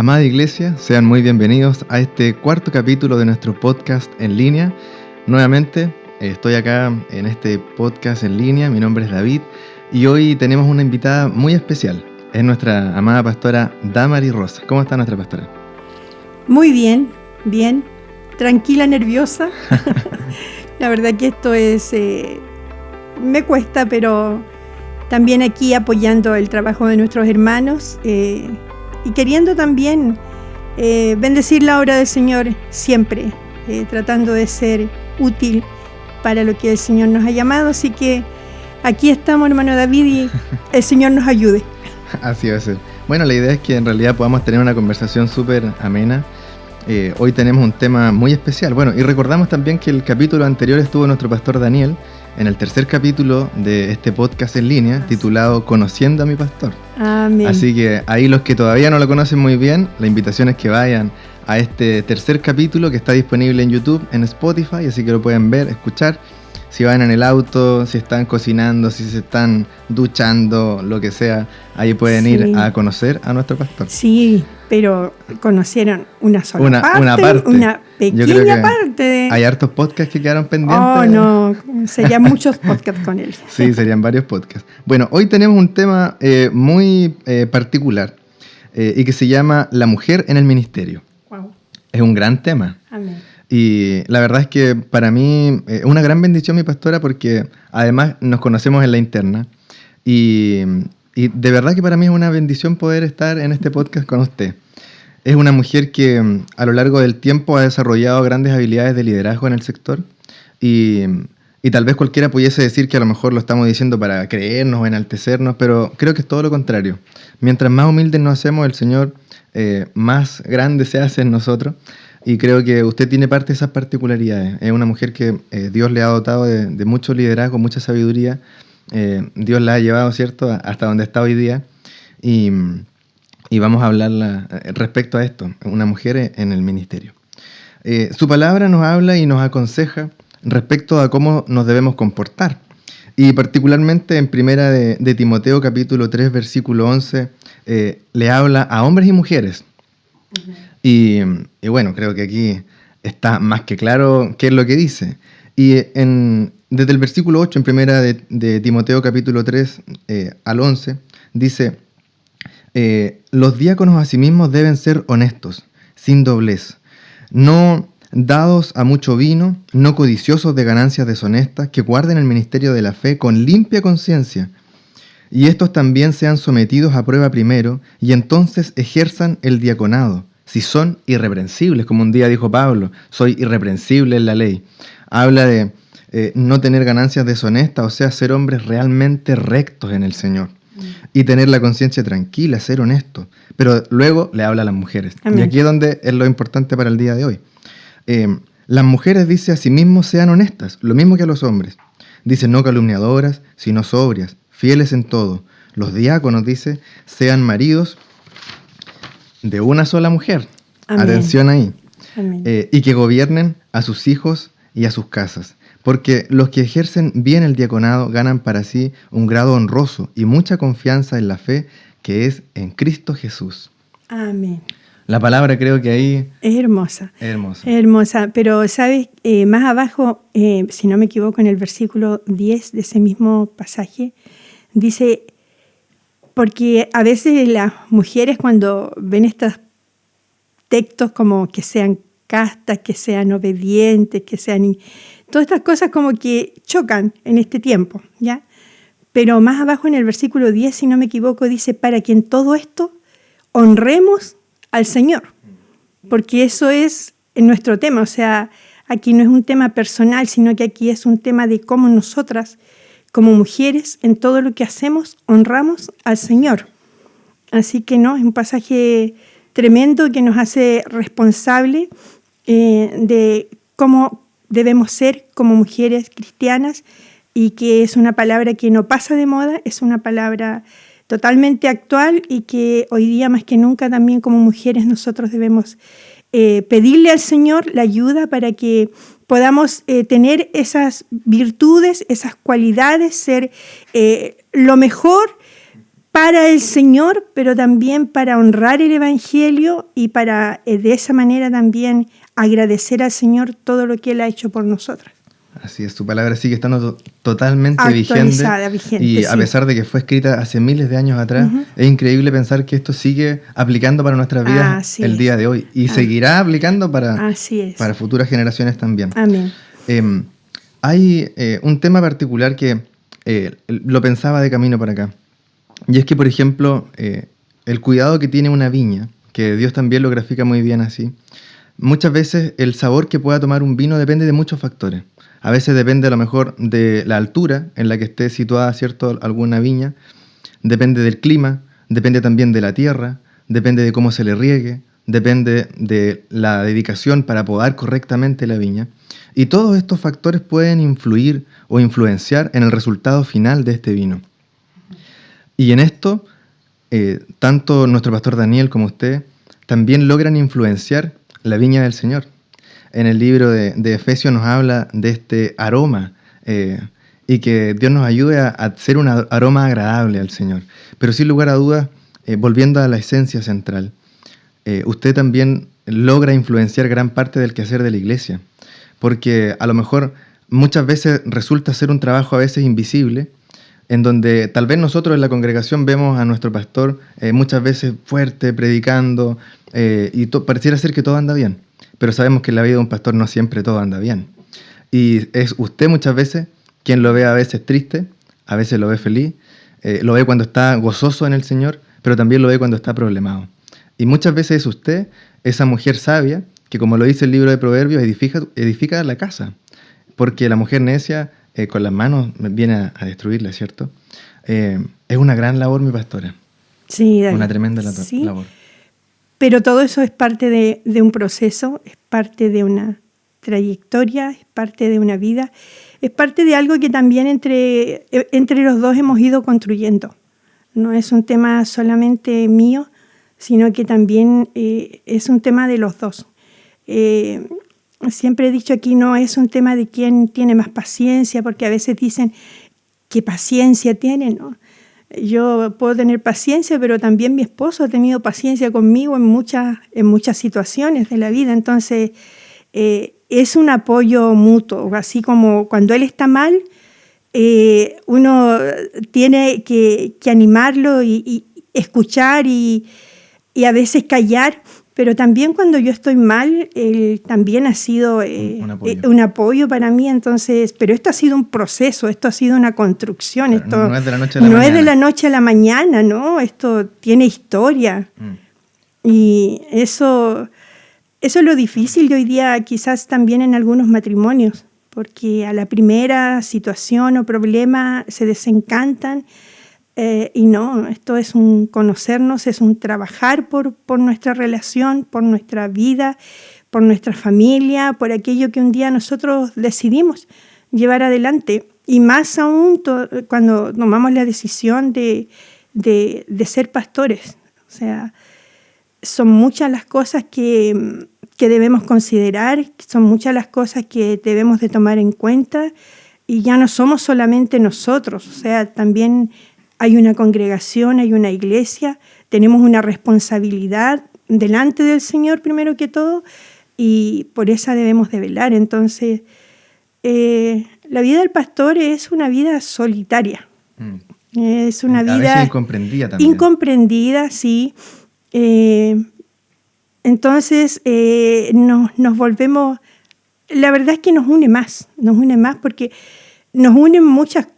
Amada Iglesia, sean muy bienvenidos a este cuarto capítulo de nuestro podcast en línea. Nuevamente estoy acá en este podcast en línea, mi nombre es David y hoy tenemos una invitada muy especial. Es nuestra amada pastora Damaris Rosa. ¿Cómo está nuestra pastora? Muy bien, bien, tranquila, nerviosa. La verdad que esto es, me cuesta, pero también aquí apoyando el trabajo de nuestros hermanos y queriendo también bendecir la obra del Señor siempre, tratando de ser útil para lo que el Señor nos ha llamado. Así que aquí estamos, hermano David, y el Señor nos ayude. Así va a ser. Bueno, la idea es que en realidad podamos tener una conversación súper amena. Hoy tenemos un tema muy especial. Bueno, y recordamos también que el capítulo anterior estuvo nuestro pastor Daniel en el tercer capítulo de este podcast en línea titulado Conociendo a mi pastor. Amén. Así que ahí los que todavía no lo conocen muy bien, la invitación es que vayan a este tercer capítulo que está disponible en YouTube, en Spotify, así que lo pueden ver, escuchar. Si van en el auto, si están cocinando, si se están duchando, lo que sea, ahí pueden ir a conocer a nuestro pastor. Sí, pero conocieron una sola parte, una pequeña parte. Hay hartos podcasts que quedaron pendientes. Oh, no, serían muchos podcasts con él. Sí, serían varios podcasts. Bueno, hoy tenemos un tema muy particular y que se llama La mujer en el ministerio. Wow. Es un gran tema. Amén. Y la verdad es que para mí es una gran bendición mi pastora porque además nos conocemos en la interna y de verdad que para mí es una bendición poder estar en este podcast con usted. Es una mujer que a lo largo del tiempo ha desarrollado grandes habilidades de liderazgo en el sector y tal vez cualquiera pudiese decir que a lo mejor lo estamos diciendo para creernos o enaltecernos, pero creo que es todo lo contrario. Mientras más humildes nos hacemos, el Señor más grande se hace en nosotros. Y creo que usted tiene parte de esas particularidades. Es una mujer que Dios le ha dotado de mucho liderazgo, mucha sabiduría. Dios la ha llevado, ¿cierto?, hasta donde está hoy día. Y vamos a hablar respecto a esto, una mujer en el ministerio. Su palabra nos habla y nos aconseja respecto a cómo nos debemos comportar. Y particularmente en primera de Timoteo, capítulo 3, versículo 11, le habla a hombres y mujeres. Uh-huh. Y bueno, creo que aquí está más que claro qué es lo que dice. Y desde el versículo 8, en primera de Timoteo capítulo 3 al 11, dice, los diáconos asimismos deben ser honestos, sin doblez, no dados a mucho vino, no codiciosos de ganancias deshonestas, que guarden el ministerio de la fe con limpia conciencia. Y estos también sean sometidos a prueba primero, y entonces ejerzan el diaconado. Si son irreprensibles, como un día dijo Pablo, soy irreprensible en la ley. Habla de no tener ganancias deshonestas, o sea, ser hombres realmente rectos en el Señor. Y tener la conciencia tranquila, ser honesto. Pero luego le habla a las mujeres. Amén. Y aquí es donde es lo importante para el día de hoy. Las mujeres, dice, a sí mismos sean honestas, lo mismo que a los hombres. Dice, no calumniadoras, sino sobrias, fieles en todo. Los diáconos, dice, sean maridos de una sola mujer. Amén. Atención ahí. Y que gobiernen a sus hijos y a sus casas. Porque los que ejercen bien el diaconado ganan para sí un grado honroso y mucha confianza en la fe que es en Cristo Jesús. Amén. La palabra creo que ahí... Es hermosa. Es hermosa. Es hermosa. Pero, ¿sabes? Más abajo, si no me equivoco, en el versículo 10 de ese mismo pasaje, dice... Porque a veces las mujeres cuando ven estos textos como que sean castas, que sean obedientes, que sean... Todas estas cosas como que chocan en este tiempo, ¿ya? Pero más abajo en el versículo 10, si no me equivoco, dice, para que en todo esto honremos al Señor. Porque eso es nuestro tema, o sea, aquí no es un tema personal, sino que aquí es un tema de cómo nosotras, como mujeres, en todo lo que hacemos, honramos al Señor. Así que no, es un pasaje tremendo que nos hace responsable de cómo debemos ser como mujeres cristianas y que es una palabra que no pasa de moda, es una palabra totalmente actual y que hoy día más que nunca también como mujeres nosotros debemos pedirle al Señor la ayuda para que podamos tener esas virtudes, esas cualidades, ser lo mejor para para el Señor, pero también para honrar el Evangelio y para de esa manera también agradecer al Señor todo lo que Él ha hecho por nosotros. Así es, su palabra sigue estando totalmente Actualizada, vigente y a sí. pesar de que fue escrita hace miles de años atrás, es increíble pensar que esto sigue aplicando para nuestras vidas el día de hoy y seguirá aplicando para futuras generaciones también. Amén. Hay un tema particular que lo pensaba de camino para acá, y es que, por ejemplo, el cuidado que tiene una viña, que Dios también lo grafica muy bien así, muchas veces el sabor que pueda tomar un vino depende de muchos factores. A veces depende a lo mejor de la altura en la que esté situada, ¿cierto?, alguna viña, depende del clima, depende también de la tierra, depende de cómo se le riegue, depende de la dedicación para podar correctamente la viña. Y todos estos factores pueden influir o influenciar en el resultado final de este vino. Y en esto, tanto nuestro pastor Daniel como usted también logran influenciar la viña del Señor. En el libro de Efesios nos habla de este aroma y que Dios nos ayude a hacer un aroma agradable al Señor. Pero sin lugar a dudas, volviendo a la esencia central, usted también logra influenciar gran parte del quehacer de la iglesia, porque a lo mejor muchas veces resulta ser un trabajo a veces invisible, en donde tal vez nosotros en la congregación vemos a nuestro pastor muchas veces fuerte, predicando, y pareciera ser que todo anda bien. Pero sabemos que en la vida de un pastor no siempre todo anda bien. Y es usted muchas veces quien lo ve a veces triste, a veces lo ve feliz, lo ve cuando está gozoso en el Señor, pero también lo ve cuando está problemado. Y muchas veces es usted, esa mujer sabia, que como lo dice el libro de Proverbios, edifica la casa. Porque la mujer necia con las manos viene a destruirla, ¿cierto? Es una gran labor, mi pastora. Sí, David. Una tremenda labor. Pero todo eso es parte de un proceso, es parte de una trayectoria, es parte de una vida, es parte de algo que también entre los dos hemos ido construyendo. No es un tema solamente mío, sino que también es un tema de los dos. Siempre he dicho aquí, no es un tema de quién tiene más paciencia, porque a veces dicen, ¿qué paciencia tiene? ¿No? Yo puedo tener paciencia, pero también mi esposo ha tenido paciencia conmigo en muchas situaciones de la vida. Entonces, es un apoyo mutuo. Así como cuando él está mal, uno tiene que animarlo y escuchar y a veces callar. Pero también cuando yo estoy mal, él también ha sido un apoyo para mí. Entonces, pero esto ha sido un proceso, esto ha sido una construcción. Esto no es de la noche a la mañana. No es de la noche a la mañana, ¿no? Esto tiene historia. Y eso es lo difícil de hoy día, quizás también en algunos matrimonios, porque a la primera situación o problema se desencantan. Y no, esto es un conocernos, es un trabajar por nuestra relación, por nuestra vida, por nuestra familia, por aquello que un día nosotros decidimos llevar adelante. Y más aún cuando tomamos la decisión de ser pastores. O sea, son muchas las cosas que debemos considerar, son muchas las cosas que debemos de tomar en cuenta. Y ya no somos solamente nosotros, o sea, también hay una congregación, hay una iglesia, tenemos una responsabilidad delante del Señor primero que todo y por esa debemos de velar. Entonces, la vida del pastor es una vida solitaria. Es una vida... A veces incomprendida también. Incomprendida, sí. Entonces, nos volvemos... La verdad es que nos une más porque nos unen muchas cosas.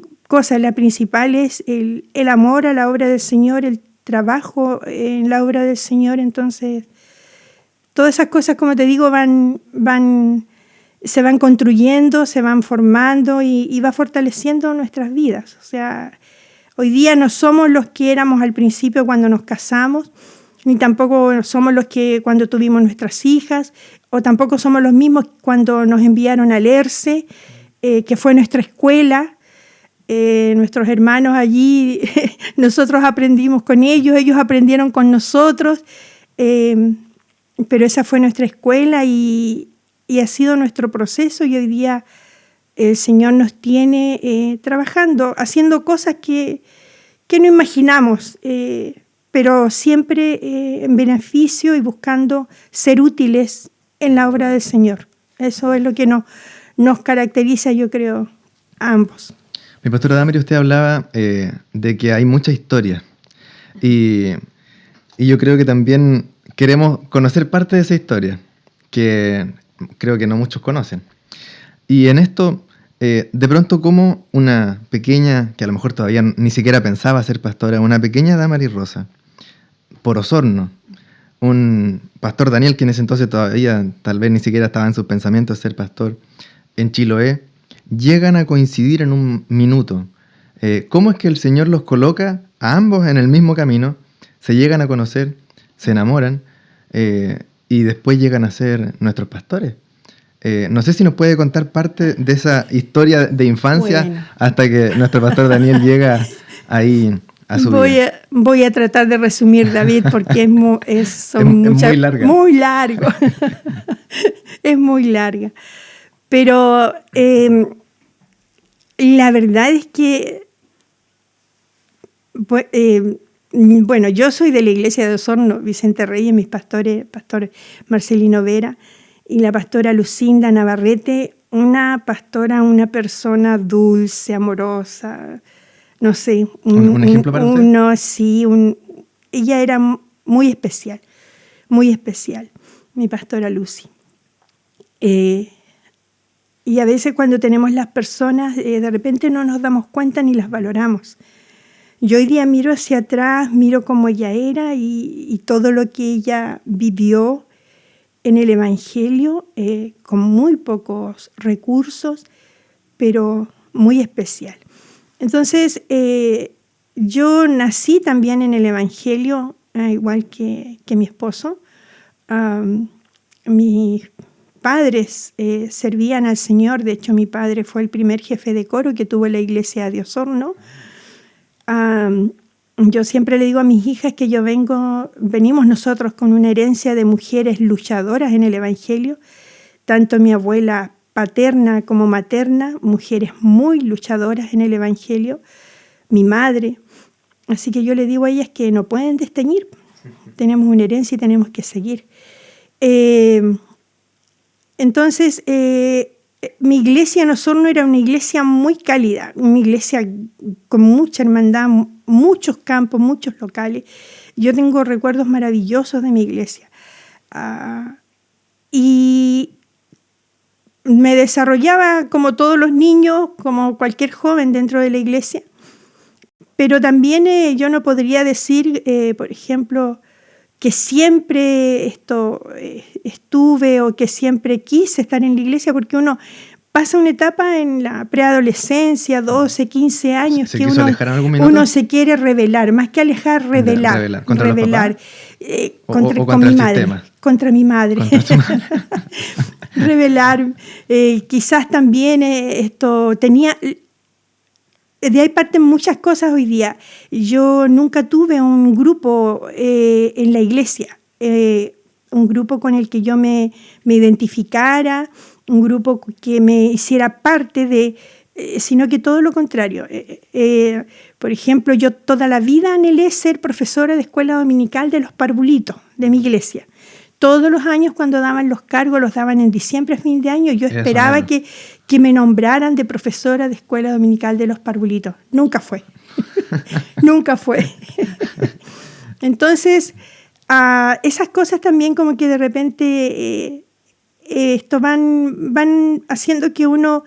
La principal es el amor a la obra del Señor, el trabajo en la obra del Señor. Entonces, todas esas cosas, como te digo, se van construyendo, se van formando y va fortaleciendo nuestras vidas. O sea, hoy día no somos los que éramos al principio cuando nos casamos, ni tampoco somos los que cuando tuvimos nuestras hijas, o tampoco somos los mismos cuando nos enviaron al ERCE, que fue nuestra escuela. Nuestros hermanos allí, nosotros aprendimos con ellos, ellos aprendieron con nosotros, pero esa fue nuestra escuela y ha sido nuestro proceso y hoy día el Señor nos tiene trabajando, haciendo cosas que que no imaginamos, pero siempre en beneficio y buscando ser útiles en la obra del Señor. Eso es lo que nos caracteriza, yo creo, a ambos. Mi pastora Damaris, usted hablaba de que hay mucha historia y yo creo que también queremos conocer parte de esa historia, que creo que no muchos conocen. Y en esto, de pronto, como una pequeña, que a lo mejor todavía ni siquiera pensaba ser pastora, una pequeña Damaris Rosa, por Osorno, un pastor Daniel, que en ese entonces todavía tal vez ni siquiera estaba en sus pensamientos ser pastor, en Chiloé, llegan a coincidir en un minuto. ¿Cómo es que el Señor los coloca a ambos en el mismo camino? Se llegan a conocer, se enamoran y después llegan a ser nuestros pastores. No sé si nos puede contar parte de esa historia de infancia hasta que nuestro pastor Daniel llega ahí a su vida. Voy a tratar de resumir, David, porque es muy larga. Muy largo. Es muy larga. Pero la verdad es que, bueno, yo soy de la iglesia de Osorno, Vicente Reyes, mis pastores, pastor Marcelino Vera y la pastora Lucinda Navarrete, una pastora, una persona dulce, amorosa, no sé. ¿Un ejemplo para usted? Sí, ella era muy especial, mi pastora Lucy. Y a veces cuando tenemos las personas, de repente no nos damos cuenta ni las valoramos. Yo hoy día miro hacia atrás, miro cómo ella era y todo lo que ella vivió en el Evangelio, con muy pocos recursos, pero muy especial. Entonces, yo nací también en el Evangelio, igual que mi esposo. Mis padres servían al Señor. De hecho, mi padre fue el primer jefe de coro que tuvo la iglesia de Osorno. Yo siempre le digo a mis hijas que venimos nosotros con una herencia de mujeres luchadoras en el Evangelio, tanto mi abuela paterna como materna, mujeres muy luchadoras en el Evangelio, mi madre. Así que yo le digo a ellas que no pueden desteñir, tenemos una herencia y tenemos que seguir. Entonces, mi iglesia en Osorno era una iglesia muy cálida, una iglesia con mucha hermandad, muchos campos, muchos locales. Yo tengo recuerdos maravillosos de mi iglesia. Y me desarrollaba como todos los niños, como cualquier joven dentro de la iglesia. Pero también yo no podría decir, por ejemplo, que siempre estuve o que siempre quise estar en la iglesia, porque uno pasa una etapa en la preadolescencia, 12, 15 años, ¿Se que quiso alejar en algún minuto? Uno se quiere revelar, más que alejar, revelar. ¿Contra los papás? Contra mi madre. Sistema. Contra mi madre. Revelar. Quizás también tenía... De ahí parten muchas cosas hoy día. Yo nunca tuve un grupo en la iglesia, un grupo con el que yo me identificara, un grupo que me hiciera parte sino que todo lo contrario. Por ejemplo, yo toda la vida anhelé ser profesora de escuela dominical de los parvulitos de mi iglesia. Todos los años cuando daban los cargos, los daban en diciembre, a fin de año, yo esperaba que me nombraran de profesora de escuela dominical de los parvulitos. Nunca fue. Nunca fue. Entonces, esas cosas también como que de repente esto van haciendo que uno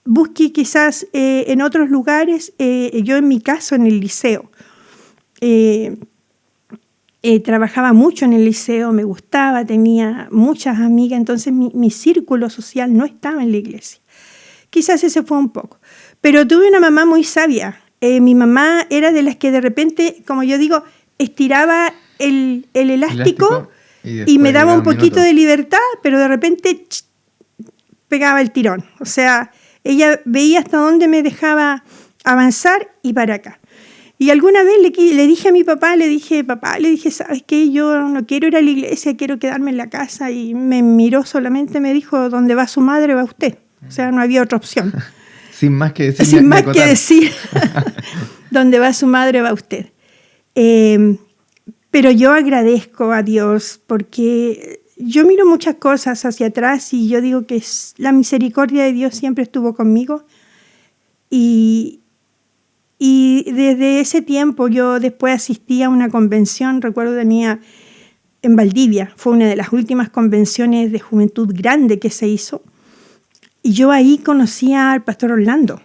busque quizás en otros lugares. Yo en mi caso en el liceo. Trabajaba mucho en el liceo, me gustaba, tenía muchas amigas, entonces mi círculo social no estaba en la iglesia. Quizás ese fue un poco. Pero tuve una mamá muy sabia. Mi mamá era de las que de repente, como yo digo, estiraba el elástico y me daba un poquito de libertad, pero de repente pegaba el tirón. O sea, ella veía hasta dónde me dejaba avanzar y para acá. Y alguna vez le dije a mi papá, ¿sabes qué? Yo no quiero ir a la iglesia, quiero quedarme en la casa. Y me miró solamente, me dijo, donde va su madre, va usted. O sea, no había otra opción. Sin más que decir. Sin más que decir. donde va su madre va usted. Pero yo agradezco a Dios porque yo miro muchas cosas hacia atrás y yo digo que la misericordia de Dios siempre estuvo conmigo. Y desde ese tiempo yo después asistí a una convención, recuerdo tenía en Valdivia, fue una de las últimas convenciones de juventud grande que se hizo. Y yo ahí conocí al pastor Orlando.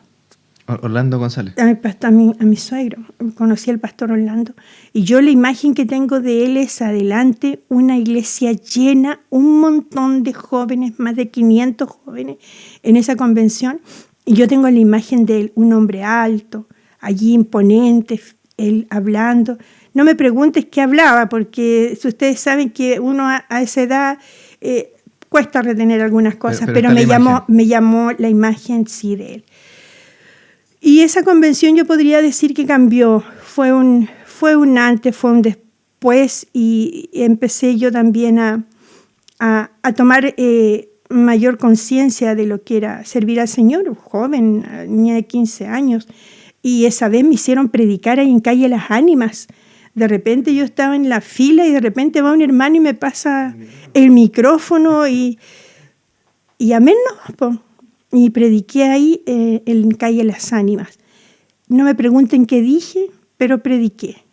Orlando González. A mi suegro, conocí al pastor Orlando. Y yo la imagen que tengo de él es adelante, una iglesia llena, un montón de jóvenes, más de 500 jóvenes en esa convención. Y yo tengo la imagen de él, un hombre alto, allí imponente, él hablando. No me preguntes qué hablaba, porque ustedes saben que uno a esa edad cuesta retener algunas cosas, pero me llamó la imagen, sí, de él. Y esa convención yo podría decir que cambió. Fue un antes, fue un después, y empecé yo también a tomar mayor conciencia de lo que era servir al Señor, joven, niña de 15 años. Y esa vez me hicieron predicar ahí en Calle Las Ánimas. De repente yo estaba en la fila y de repente va un hermano y me pasa el micrófono y amén, ¿no? Y prediqué ahí en Calle Las Ánimas. No me pregunten qué dije, pero prediqué.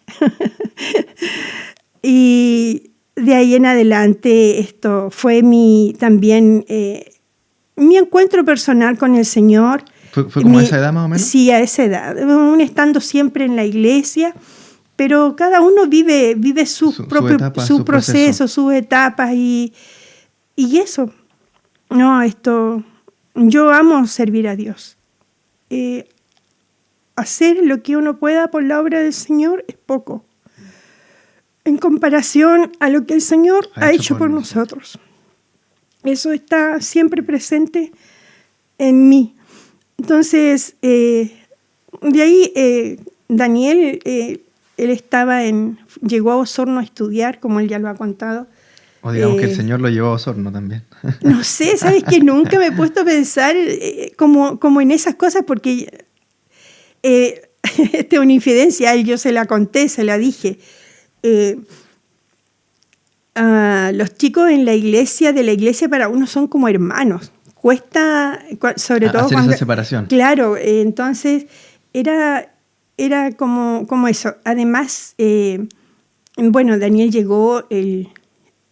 Y de ahí en adelante esto fue también mi encuentro personal con el Señor. ¿Fue como a esa edad más o menos? Sí, a esa edad. Aún estando siempre en la iglesia, pero cada uno vive su proceso, sus etapas y eso. No, yo amo servir a Dios. Hacer lo que uno pueda por la obra del Señor es poco, en comparación a lo que el Señor ha hecho por nosotros. Eso está siempre presente en mí. Entonces, de ahí Daniel, él llegó a Osorno a estudiar, como él ya lo ha contado. O digamos que el Señor lo llevó a Osorno también. No sé, ¿sabes qué? Nunca me he puesto a pensar como en esas cosas, porque esta es una infidencia, a él yo se la conté, se la dije. Los chicos de la iglesia para uno son como hermanos. Cuesta, sobre todo hacer cuando... esa separación. Claro, entonces era como eso. Además, Daniel llegó,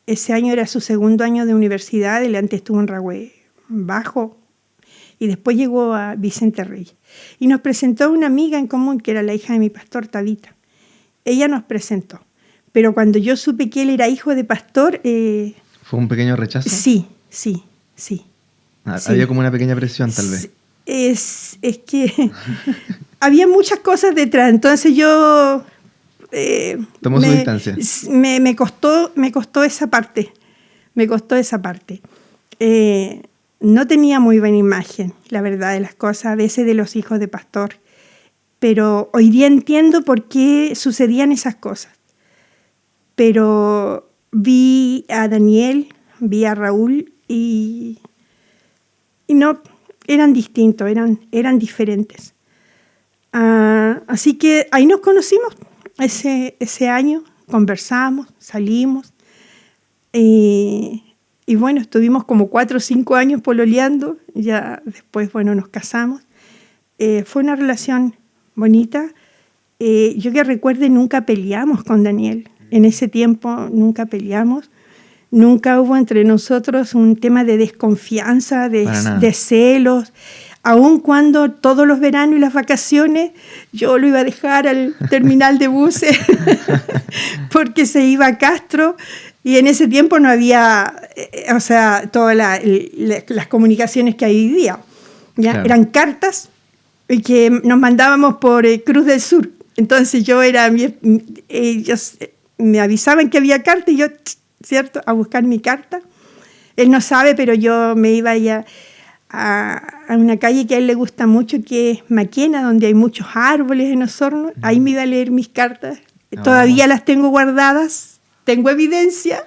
ese año era su segundo año de universidad, él antes estuvo en Rahue Bajo, y después llegó a Vicente Reyes. Y nos presentó una amiga en común, que era la hija de mi pastor, Tabita. Ella nos presentó. Pero cuando yo supe que él era hijo de pastor... ¿Fue un pequeño rechazo? Sí. Había como una pequeña presión, tal vez. Es que había muchas cosas detrás. Entonces yo... Tomó su distancia. Me costó esa parte. No tenía muy buena imagen, la verdad de las cosas, a veces de los hijos de pastor. Pero hoy día entiendo por qué sucedían esas cosas. Pero vi a Daniel, vi a Raúl y no, eran distintos, eran diferentes. Así que ahí nos conocimos ese año, conversamos, salimos. Y estuvimos como 4 o 5 años pololeando, ya después, nos casamos. Fue una relación bonita. Yo que recuerde, nunca peleamos con Daniel. En ese tiempo nunca peleamos. Nunca hubo entre nosotros un tema de desconfianza, de celos. Aun cuando todos los veranos y las vacaciones yo lo iba a dejar al terminal de buses porque se iba a Castro. Y en ese tiempo no había, todas las comunicaciones que hay hoy día. ¿Ya? Claro. Eran cartas que nos mandábamos por Cruz del Sur. Entonces ellos me avisaban que había carta y yo, ¿cierto?, a buscar mi carta. Él no sabe, pero yo me iba ya a una calle que a él le gusta mucho, que es Maquena, donde hay muchos árboles en Osorno. Ahí me iba a leer mis cartas. Todavía las tengo guardadas. Tengo evidencia,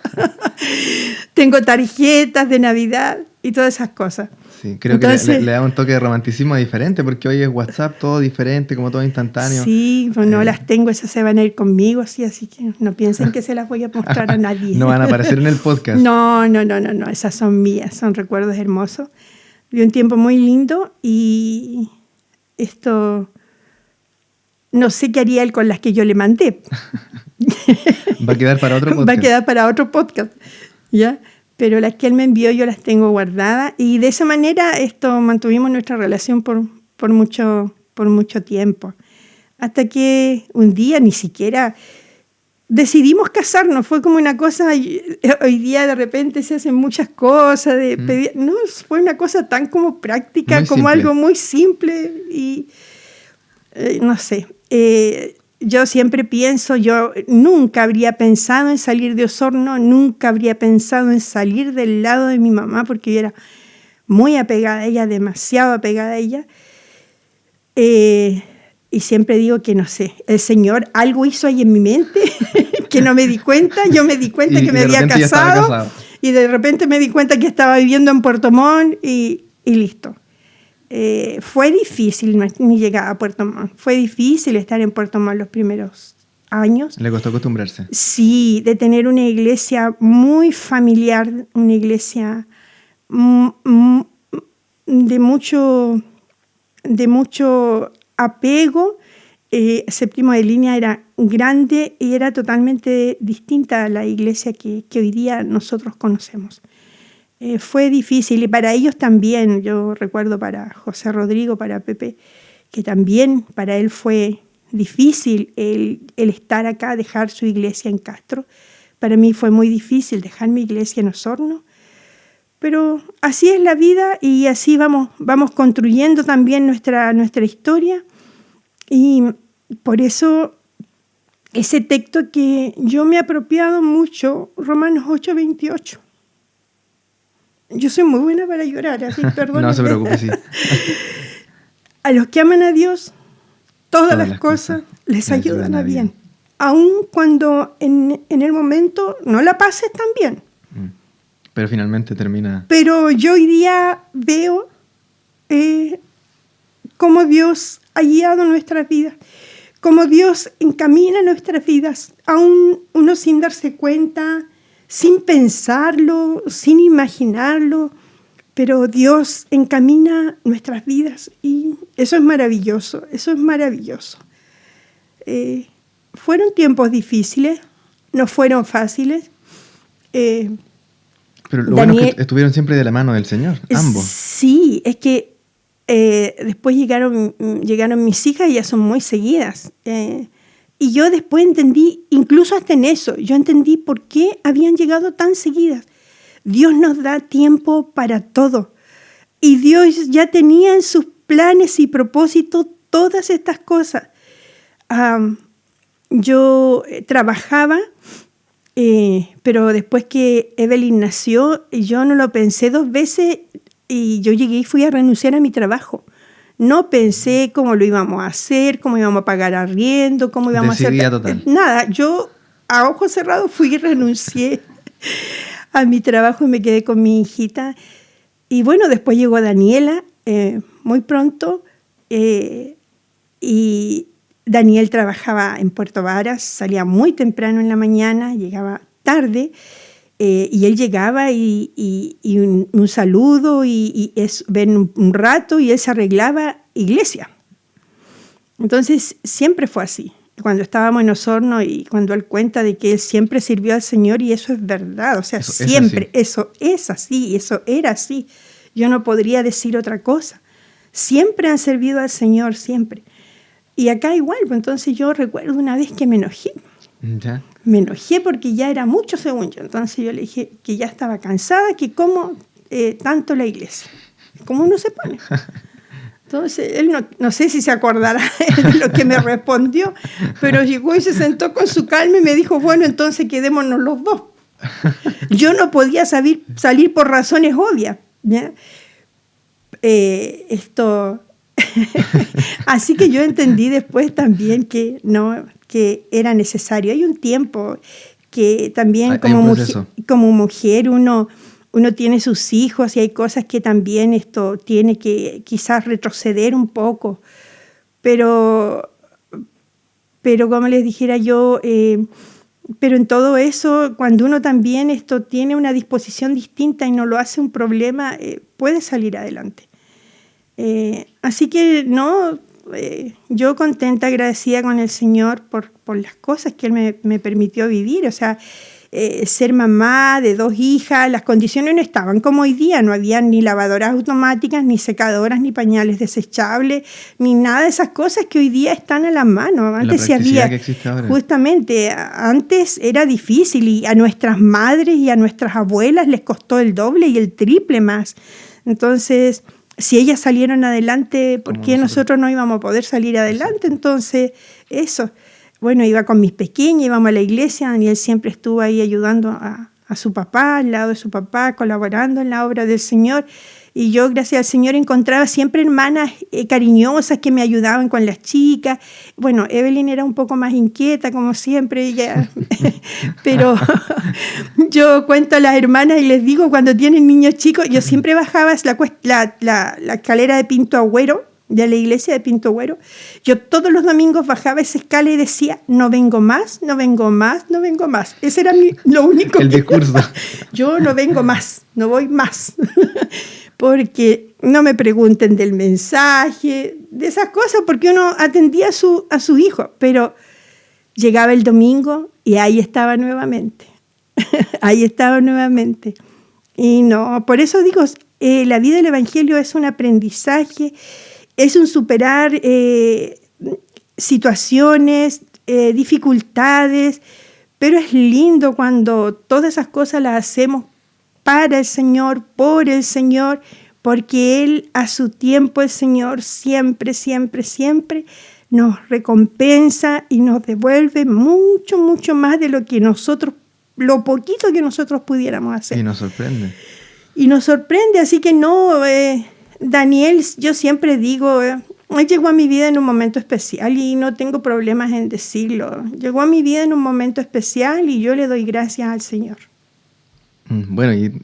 tengo tarjetas de Navidad y todas esas cosas. Sí, creo Entonces, que le da un toque de romanticismo diferente, porque hoy es WhatsApp, todo diferente, como todo instantáneo. sí, pues no las tengo, esas se van a ir conmigo, sí, así que no piensen que se las voy a mostrar a nadie. No van a aparecer en el podcast. No, esas son mías, son recuerdos hermosos de un tiempo muy lindo y esto, no sé qué haría él con las que yo le mandé. Va a quedar para otro podcast. Va a quedar para otro podcast, ¿ya? Pero las que él me envió yo las tengo guardadas y de esa manera mantuvimos nuestra relación por mucho tiempo. Hasta que un día ni siquiera decidimos casarnos, fue como una cosa, hoy día de repente se hacen muchas cosas, no, fue una cosa tan como práctica, muy como simple. algo muy simple y no sé. Yo siempre pienso, yo nunca habría pensado en salir de Osorno, nunca habría pensado en salir del lado de mi mamá, porque yo era muy apegada a ella, demasiado apegada a ella. Y siempre digo que, no sé, el Señor algo hizo ahí en mi mente que no me di cuenta. Yo me di cuenta que me había casado y de repente me di cuenta que estaba viviendo en Puerto Montt y listo. Fue difícil mi llegada a Puerto Montt. Fue difícil estar en Puerto Montt los primeros años. ¿Le costó acostumbrarse? Sí, de tener una iglesia muy familiar, una iglesia de mucho apego. Séptimo de Línea era grande y era totalmente distinta a la iglesia que hoy día nosotros conocemos. Fue difícil y para ellos también, yo recuerdo para José Rodrigo, para Pepe, que también para él fue difícil el estar acá, dejar su iglesia en Castro. Para mí fue muy difícil dejar mi iglesia en Osorno, pero así es la vida y así vamos construyendo también nuestra historia. Y por eso ese texto que yo me he apropiado mucho, Romanos 8:28. Yo soy muy buena para llorar, así perdón. No se preocupe, sí. A los que aman a Dios, todas las cosas les ayudan a bien. Aun cuando en el momento no la pases tan bien. Pero finalmente termina. Pero yo hoy día veo cómo Dios ha guiado nuestras vidas, cómo Dios encamina nuestras vidas, aún uno sin darse cuenta, sin pensarlo, sin imaginarlo, pero Dios encamina nuestras vidas y eso es maravilloso, eso es maravilloso. Fueron tiempos difíciles, no fueron fáciles. Pero lo bueno es que estuvieron siempre de la mano del Señor, ambos. Sí, es que después llegaron mis hijas y ya son muy seguidas. Y yo después entendí, incluso hasta en eso, yo entendí por qué habían llegado tan seguidas. Dios nos da tiempo para todo. Y Dios ya tenía en sus planes y propósitos todas estas cosas. Yo trabajaba, pero después que Evelyn nació, yo no lo pensé 2 veces y yo llegué y fui a renunciar a mi trabajo. No pensé cómo lo íbamos a hacer, cómo íbamos a pagar arriendo, cómo íbamos Decidía a hacer... total. Nada, yo a ojos cerrados fui y renuncié a mi trabajo y me quedé con mi hijita. Y bueno, después llegó Daniela muy pronto y Daniel trabajaba en Puerto Varas, salía muy temprano en la mañana, llegaba tarde. Y él llegaba y un saludo y ven un rato y él se arreglaba iglesia. Entonces siempre fue así. Cuando estábamos en Osorno y cuando él cuenta de que él siempre sirvió al Señor y eso es verdad, o sea, eso siempre, eso es así, eso era así. Yo no podría decir otra cosa. Siempre han servido al Señor, siempre. Y acá igual, pues entonces yo recuerdo una vez que me enojé. ¿Ya? Me enojé porque ya era mucho según yo. Entonces yo le dije que ya estaba cansada, que como tanto la iglesia. ¿Cómo uno se pone? Entonces él no sé si se acordará de lo que me respondió, pero llegó y se sentó con su calma y me dijo, bueno, entonces quedémonos los dos. Yo no podía salir por razones obvias, ¿ya? Así que yo entendí después también que era necesario. Hay un tiempo que también como mujer uno uno tiene sus hijos y hay cosas que también esto tiene que quizás retroceder un poco. Pero como les dijera yo, pero en todo eso, cuando uno también esto tiene una disposición distinta y no lo hace un problema, puede salir adelante. Así que yo contenta, agradecida con el Señor por las cosas que Él me permitió vivir. O sea, ser mamá de 2 hijas, las condiciones no estaban como hoy día, no había ni lavadoras automáticas, ni secadoras, ni pañales desechables, ni nada de esas cosas que hoy día están a la mano. Antes sí había, que existe ahora. Justamente, antes era difícil y a nuestras madres y a nuestras abuelas les costó el doble y el triple más. Entonces, si ellas salieron adelante, ¿por qué nosotros no íbamos a poder salir adelante? Entonces, eso. Bueno, iba con mis pequeñas, íbamos a la iglesia, Daniel siempre estuvo ahí ayudando a su papá, al lado de su papá, colaborando en la obra del Señor. Y yo, gracias al Señor, encontraba siempre hermanas cariñosas que me ayudaban con las chicas. Bueno, Evelyn era un poco más inquieta, como siempre, ella. Pero yo cuento a las hermanas y les digo, cuando tienen niños chicos, yo siempre bajaba la escalera de Pinto Agüero, de la iglesia de Pinto Agüero. Yo todos los domingos bajaba esa escala y decía, no vengo más, no vengo más, no vengo más. Ese era lo único. El discurso. Yo no vengo más, no voy más. Porque no me pregunten del mensaje, de esas cosas, porque uno atendía a su hijo. Pero llegaba el domingo y ahí estaba nuevamente. Ahí estaba nuevamente. Y no, por eso digo, la vida del Evangelio es un aprendizaje, es un superar situaciones, dificultades, pero es lindo cuando todas esas cosas las hacemos para el Señor, por el Señor, porque Él a su tiempo, el Señor siempre, siempre, siempre nos recompensa y nos devuelve mucho, mucho más de lo poquito que nosotros pudiéramos hacer. Y nos sorprende. Y nos sorprende, así que Daniel, yo siempre digo, él llegó a mi vida en un momento especial y no tengo problemas en decirlo. Llegó a mi vida en un momento especial y yo le doy gracias al Señor. Bueno, y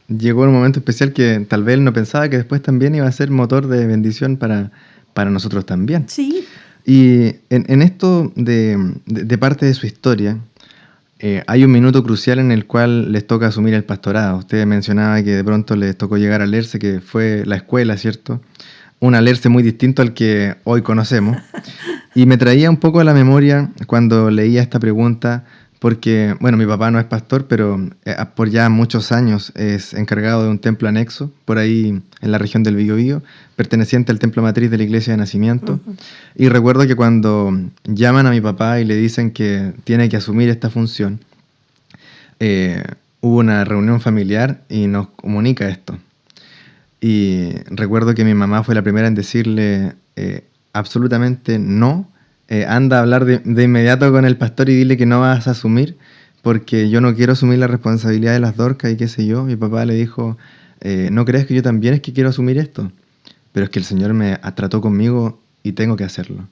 llegó un momento especial que tal vez él no pensaba que después también iba a ser motor de bendición para nosotros también. Sí. Y en esto de parte de su historia, hay un minuto crucial en el cual les toca asumir el pastorado. Usted mencionaba que de pronto les tocó llegar al Lerce, que fue la escuela, ¿cierto? Un Lerce muy distinto al que hoy conocemos. Y me traía un poco a la memoria cuando leía esta pregunta, porque, bueno, mi papá no es pastor, pero por ya muchos años es encargado de un templo anexo, por ahí en la región del Biobío, perteneciente al templo matriz de la Iglesia de Nacimiento. Uh-huh. Y recuerdo que cuando llaman a mi papá y le dicen que tiene que asumir esta función, hubo una reunión familiar y nos comunica esto. Y recuerdo que mi mamá fue la primera en decirle absolutamente no. Anda a hablar de inmediato con el pastor y dile que no vas a asumir, porque yo no quiero asumir la responsabilidad de las Dorcas y qué sé yo. Mi papá le dijo, ¿no crees que yo también es que quiero asumir esto? Pero es que el Señor me trató conmigo y tengo que hacerlo.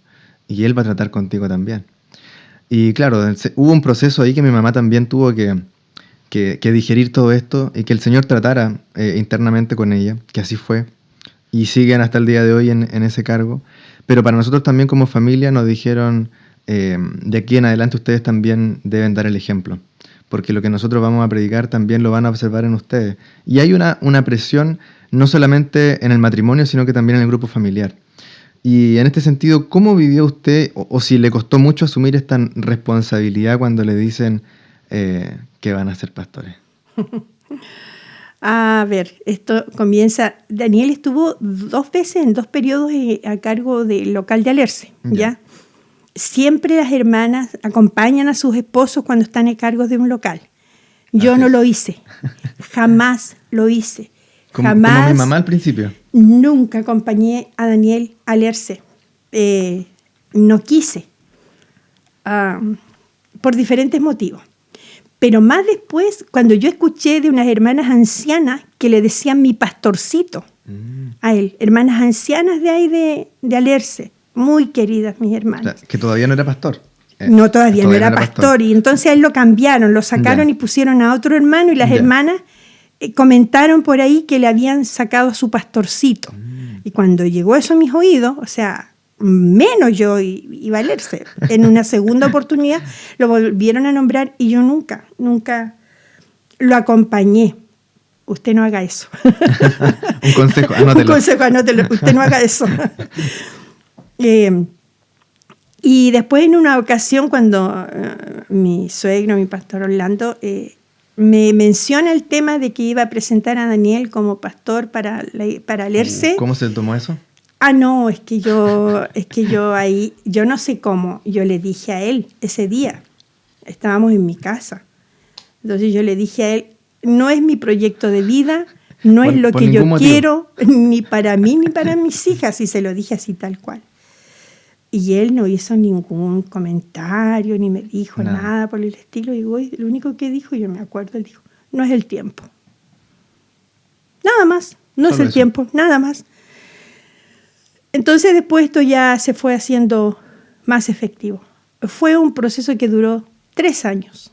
Y Él va a tratar contigo también. Y claro, hubo un proceso ahí que mi mamá también tuvo que digerir todo esto y que el Señor tratara internamente con ella, que así fue. Y siguen hasta el día de hoy en ese cargo. Pero para nosotros también como familia nos dijeron, de aquí en adelante ustedes también deben dar el ejemplo, porque lo que nosotros vamos a predicar también lo van a observar en ustedes. Y hay una presión no solamente en el matrimonio, sino que también en el grupo familiar. Y en este sentido, ¿cómo vivió usted, o si le costó mucho asumir esta responsabilidad cuando le dicen que van a ser pastores? A ver, esto comienza. Daniel estuvo 2 veces en 2 periodos a cargo del local de Alerce, ¿ya? Siempre las hermanas acompañan a sus esposos cuando están a cargo de un local. Yo no lo hice, jamás lo hice. Como mi mamá al principio. Nunca acompañé a Daniel a Alerce. No quise, por diferentes motivos. Pero más después, cuando yo escuché de unas hermanas ancianas que le decían mi pastorcito a él, hermanas ancianas de ahí de Alerce, muy queridas mis hermanas. O sea, que todavía no era pastor. No, todavía no era pastor. Y entonces a él lo cambiaron, lo sacaron y pusieron a otro hermano y las hermanas comentaron por ahí que le habían sacado a su pastorcito. Y cuando llegó eso a mis oídos, o sea, menos yo iba a leerse. En una segunda oportunidad lo volvieron a nombrar y yo nunca lo acompañé. Usted no haga eso. Un consejo, anótelo. Un consejo, anótelo. Usted no haga eso. Y después en una ocasión cuando mi suegro, mi pastor Orlando, me menciona el tema de que iba a presentar a Daniel como pastor para leerse. ¿Cómo se tomó eso? No, es que yo ahí, yo no sé cómo, yo le dije a él ese día, estábamos en mi casa, entonces yo le dije a él, no es mi proyecto de vida, no es lo que yo quiero, ni para mí ni para mis hijas, y se lo dije así tal cual. Y él no hizo ningún comentario, ni me dijo nada por el estilo. Y lo único que dijo, yo me acuerdo, él dijo, no es el tiempo. Nada más, no es el tiempo, nada más. Entonces después esto ya se fue haciendo más efectivo. Fue un proceso que duró 3 años.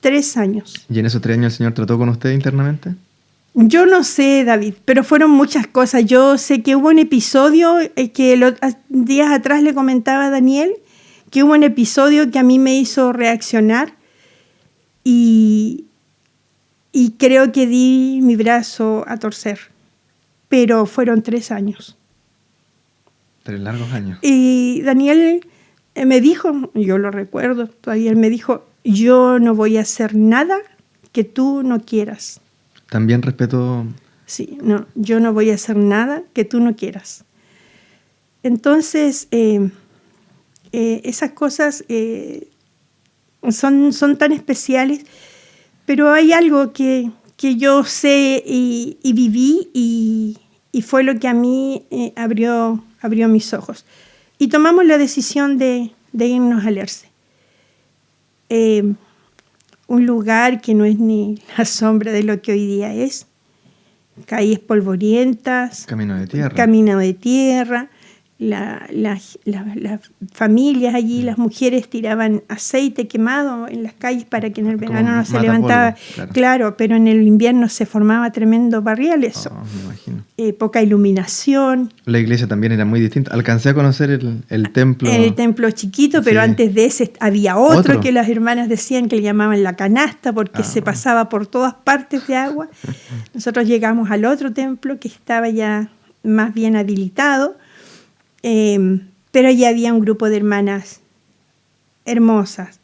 3 años. ¿Y en esos 3 años el Señor trató con usted internamente? Yo no sé, David, pero fueron muchas cosas. Yo sé que hubo un episodio que los días atrás le comentaba a Daniel, que hubo un episodio que a mí me hizo reaccionar y creo que di mi brazo a torcer. Pero fueron 3 años. 3 largos años. Y Daniel me dijo, yo lo recuerdo, todavía él me dijo, yo no voy a hacer nada que tú no quieras. También respeto. Sí, no, yo no voy a hacer nada que tú no quieras. Entonces, esas cosas son tan especiales, pero hay algo que yo sé y viví y fue lo que a mí abrió mis ojos. Y tomamos la decisión de irnos a Lerce. Un lugar que no es ni la sombra de lo que hoy día es. Calles polvorientas. Camino de tierra. Camino de tierra. Las familias allí, las mujeres tiraban aceite quemado en las calles para que en el verano no se levantaba. Claro, pero en el invierno se formaba tremendo barrial eso. Me imagino. Poca iluminación. La iglesia también era muy distinta. Alcancé a conocer el templo. El templo chiquito, pero sí. Antes de ese había otro que las hermanas decían que le llamaban la canasta porque se pasaba por todas partes de agua. Nosotros llegamos al otro templo que estaba ya más bien habilitado. Pero allí había un grupo de hermanas hermosas,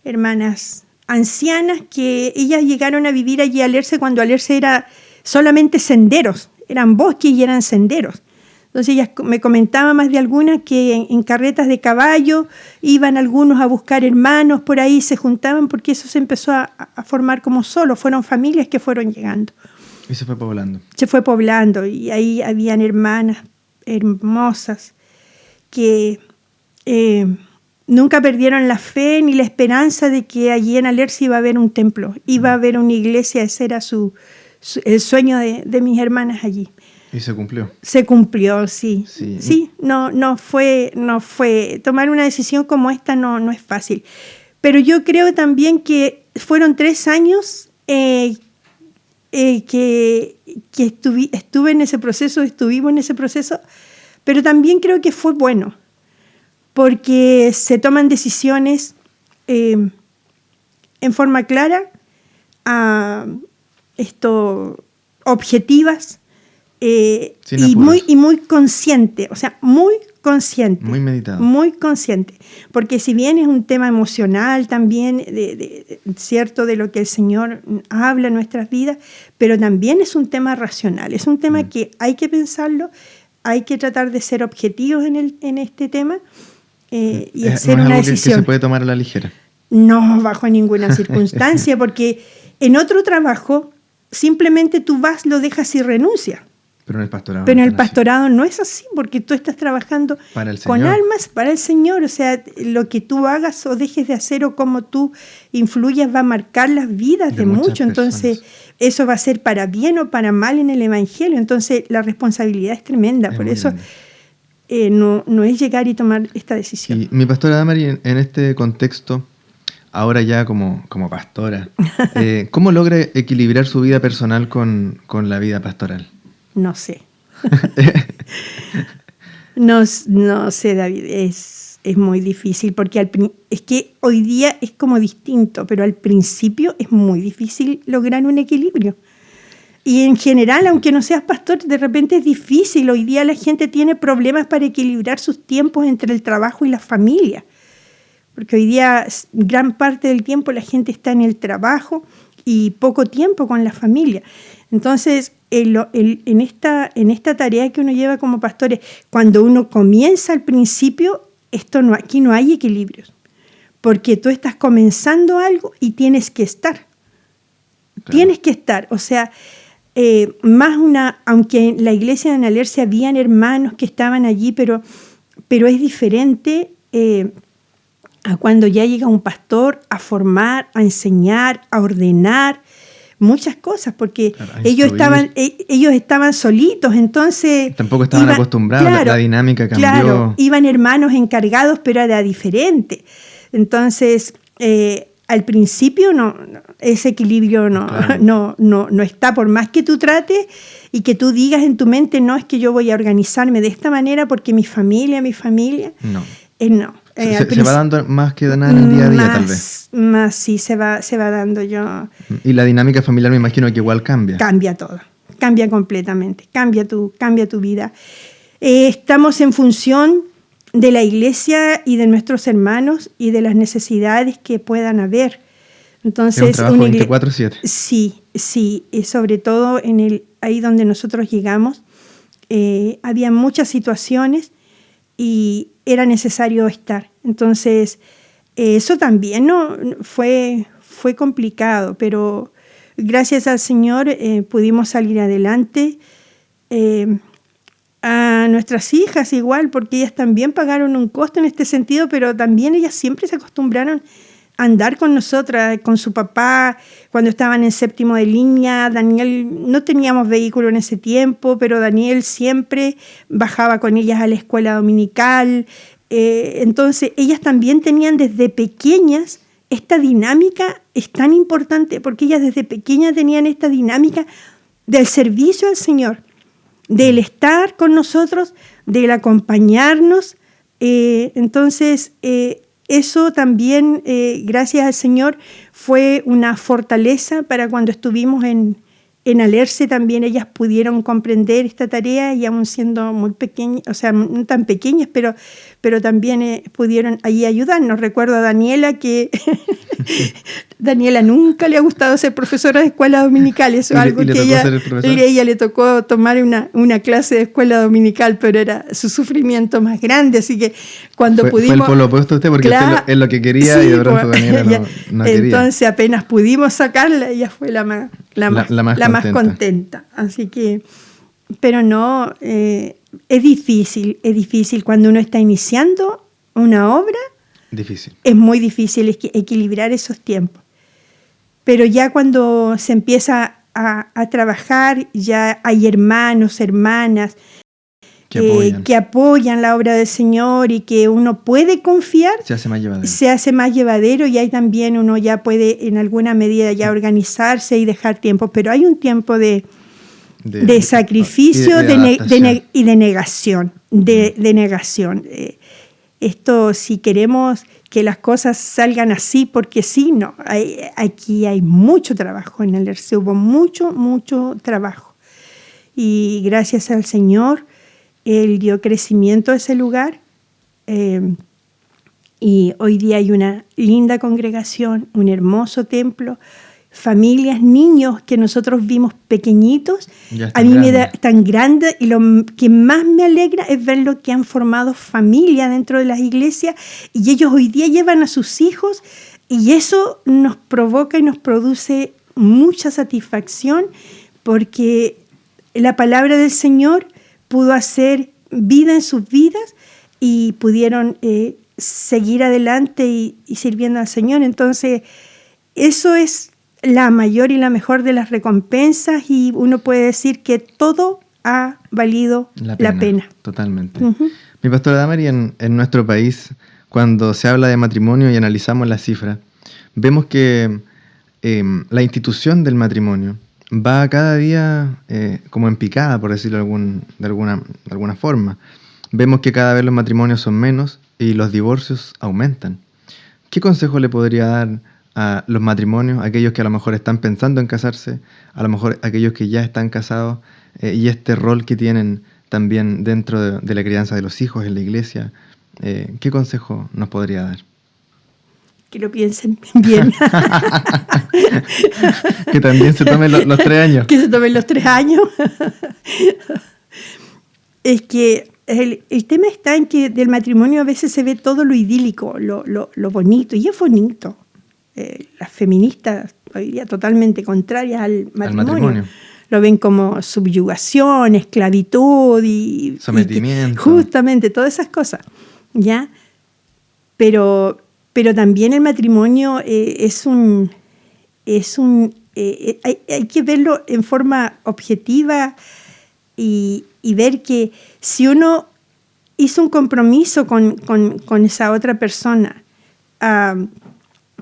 hermanas ancianas, que ellas llegaron a vivir allí a Lerce cuando Lerce era solamente senderos, eran bosques y eran senderos. Entonces ellas me comentaban más de algunas que en carretas de caballo iban algunos a buscar hermanos por ahí, se juntaban porque eso se empezó a formar como solo, fueron familias que fueron llegando. Y se fue poblando. Se fue poblando y ahí habían hermanas hermosas que nunca perdieron la fe ni la esperanza de que allí en Alerce iba a haber un templo, iba a haber una iglesia. Ese era el sueño de mis hermanas allí. ¿Y se cumplió? Se cumplió, sí. Sí, no fue tomar una decisión como esta no es fácil. Pero yo creo también que fueron 3 años que estuve en ese proceso, estuvimos en ese proceso, pero también creo que fue bueno, porque se toman decisiones en forma clara, objetivas y muy consciente, o sea, muy consciente. Muy meditado. Muy consciente, porque si bien es un tema emocional también, cierto, de lo que el Señor habla en nuestras vidas, pero también es un tema racional, es un tema que hay que pensarlo, hay que tratar de ser objetivos en este tema y hacer una decisión. Que se puede tomar a la ligera. No, bajo ninguna circunstancia, porque en otro trabajo simplemente tú vas, lo dejas y renuncias. Pero en el pastorado. Pero en el pastorado no es así, porque tú estás trabajando con almas para el Señor. O sea, lo que tú hagas o dejes de hacer o cómo tú influyas va a marcar las vidas de muchos. Entonces, eso va a ser para bien o para mal en el Evangelio. Entonces, la responsabilidad es tremenda. Por eso no es llegar y tomar esta decisión. Y mi pastora Damari, en este contexto, ahora ya como pastora, ¿cómo logra equilibrar su vida personal con la vida pastoral? No sé. No sé, David, es muy difícil porque es que hoy día es como distinto, pero al principio es muy difícil lograr un equilibrio. Y en general, aunque no seas pastor, de repente es difícil. Hoy día la gente tiene problemas para equilibrar sus tiempos entre el trabajo y la familia. Porque hoy día gran parte del tiempo la gente está en el trabajo y poco tiempo con la familia. Entonces, en esta tarea que uno lleva como pastores, cuando uno comienza al principio, aquí no hay equilibrios. Porque tú estás comenzando algo y tienes que estar. Claro. Tienes que estar. O sea, aunque en la iglesia de Nalerce habían hermanos que estaban allí, pero es diferente a cuando ya llega un pastor a formar, a enseñar, a ordenar muchas cosas, porque claro, ellos estaban solitos, entonces... Tampoco estaban acostumbrados, claro, la dinámica cambió. Claro, iban hermanos encargados, pero era diferente. Entonces, al principio ese equilibrio claro. no está, por más que tú trates y que tú digas en tu mente, no, es que yo voy a organizarme de esta manera porque mi familia... No. Se va dando más que nada en el día a día, tal vez. Más sí, se va dando yo. Y la dinámica familiar me imagino que igual cambia. Cambia todo, cambia completamente, cambia tu vida. Estamos en función de la iglesia y de nuestros hermanos y de las necesidades que puedan haber. Entonces, es un trabajo 24/7. Sí, y sobre todo ahí donde nosotros llegamos, había muchas situaciones y era necesario estar. Entonces, eso también fue complicado, pero gracias al Señor pudimos salir adelante. A nuestras hijas igual, porque ellas también pagaron un costo en este sentido, pero también ellas siempre se acostumbraron a andar con nosotras, con su papá, cuando estaban en 7º de línea. Daniel, no teníamos vehículo en ese tiempo, pero Daniel siempre bajaba con ellas a la escuela dominical. Entonces, ellas también tenían desde pequeñas, esta dinámica es tan importante, porque ellas desde pequeñas tenían esta dinámica del servicio al Señor, del estar con nosotros, del acompañarnos. Entonces, eso también, gracias al Señor, fue una fortaleza para cuando estuvimos en Nalerce. También ellas pudieron comprender esta tarea y aún siendo muy pequeñas, o sea, no tan pequeñas, pero también pudieron allí ayudarnos. Recuerdo a Daniela que Daniela nunca le ha gustado ser profesora de escuela dominical. Eso es algo que ella le tocó tomar una clase de escuela dominical, pero era su sufrimiento más grande. Así que cuando pudimos... Fue el polo opuesto a usted, porque claro, usted es lo que quería, sí, y de pronto Daniela no quería. Entonces apenas pudimos sacarla, ella fue la más contenta. Así que, pero no, es difícil cuando uno está iniciando una obra. Difícil. Es muy difícil equilibrar esos tiempos. Pero ya cuando se empieza a trabajar, ya hay hermanos, hermanas que apoyan la obra del Señor y que uno puede confiar. Se hace más llevadero y ahí también uno ya puede en alguna medida ya organizarse y dejar tiempo. Pero hay un tiempo de sacrificio y de negación. De negación. Esto, si queremos que las cosas salgan así, porque sí, no. Aquí hay mucho trabajo en el ERCE, hubo mucho trabajo. Y gracias al Señor, Él dio crecimiento a ese lugar. Y hoy día hay una linda congregación, un hermoso templo, familias, niños que nosotros vimos pequeñitos, a mí me da tan grande, y lo que más me alegra es ver lo que han formado familia dentro de las iglesias, y ellos hoy día llevan a sus hijos, y eso nos provoca y nos produce mucha satisfacción, porque la palabra del Señor pudo hacer vida en sus vidas y pudieron seguir adelante y sirviendo al Señor. Entonces, eso es la mayor y la mejor de las recompensas, y uno puede decir que todo ha valido la pena. Totalmente. Uh-huh. Mi pastora Damaris, en nuestro país, cuando se habla de matrimonio y analizamos las cifras, vemos que la institución del matrimonio va cada día como en picada, por decirlo de alguna forma. Vemos que cada vez los matrimonios son menos y los divorcios aumentan. ¿Qué consejo le podría dar a los matrimonios, aquellos que a lo mejor están pensando en casarse, a lo mejor aquellos que ya están casados, y este rol que tienen también dentro de la crianza de los hijos en la iglesia? ¿Qué consejo nos podría dar? Que lo piensen bien. Que también se tomen los 3 años. Que se tomen los 3 años. Es que el tema está en que del matrimonio a veces se ve todo lo idílico, lo bonito, y es bonito. Las feministas hoy día totalmente contrarias al matrimonio. Lo ven como subyugación, esclavitud y sometimiento. Justamente, todas esas cosas, ¿ya? Pero también el matrimonio hay que verlo en forma objetiva y ver que si uno hizo un compromiso con esa otra persona,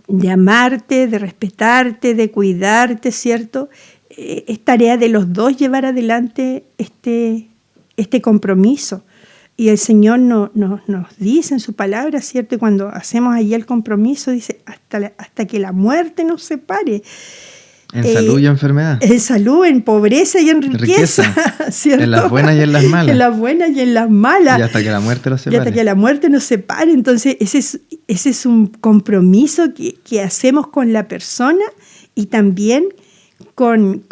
de amarte, de respetarte, de cuidarte, ¿cierto? Es tarea de los dos llevar adelante este compromiso. Y el Señor nos dice en su palabra, ¿cierto? Y cuando hacemos allí el compromiso, dice, hasta que la muerte nos separe. En salud y enfermedad. En salud, en pobreza y en riqueza. ¿Cierto? En las buenas y en las malas. En las buenas y en las malas. Y hasta que la muerte nos separe. Y hasta que la muerte nos separe. Entonces, ese es un compromiso que hacemos con la persona y también con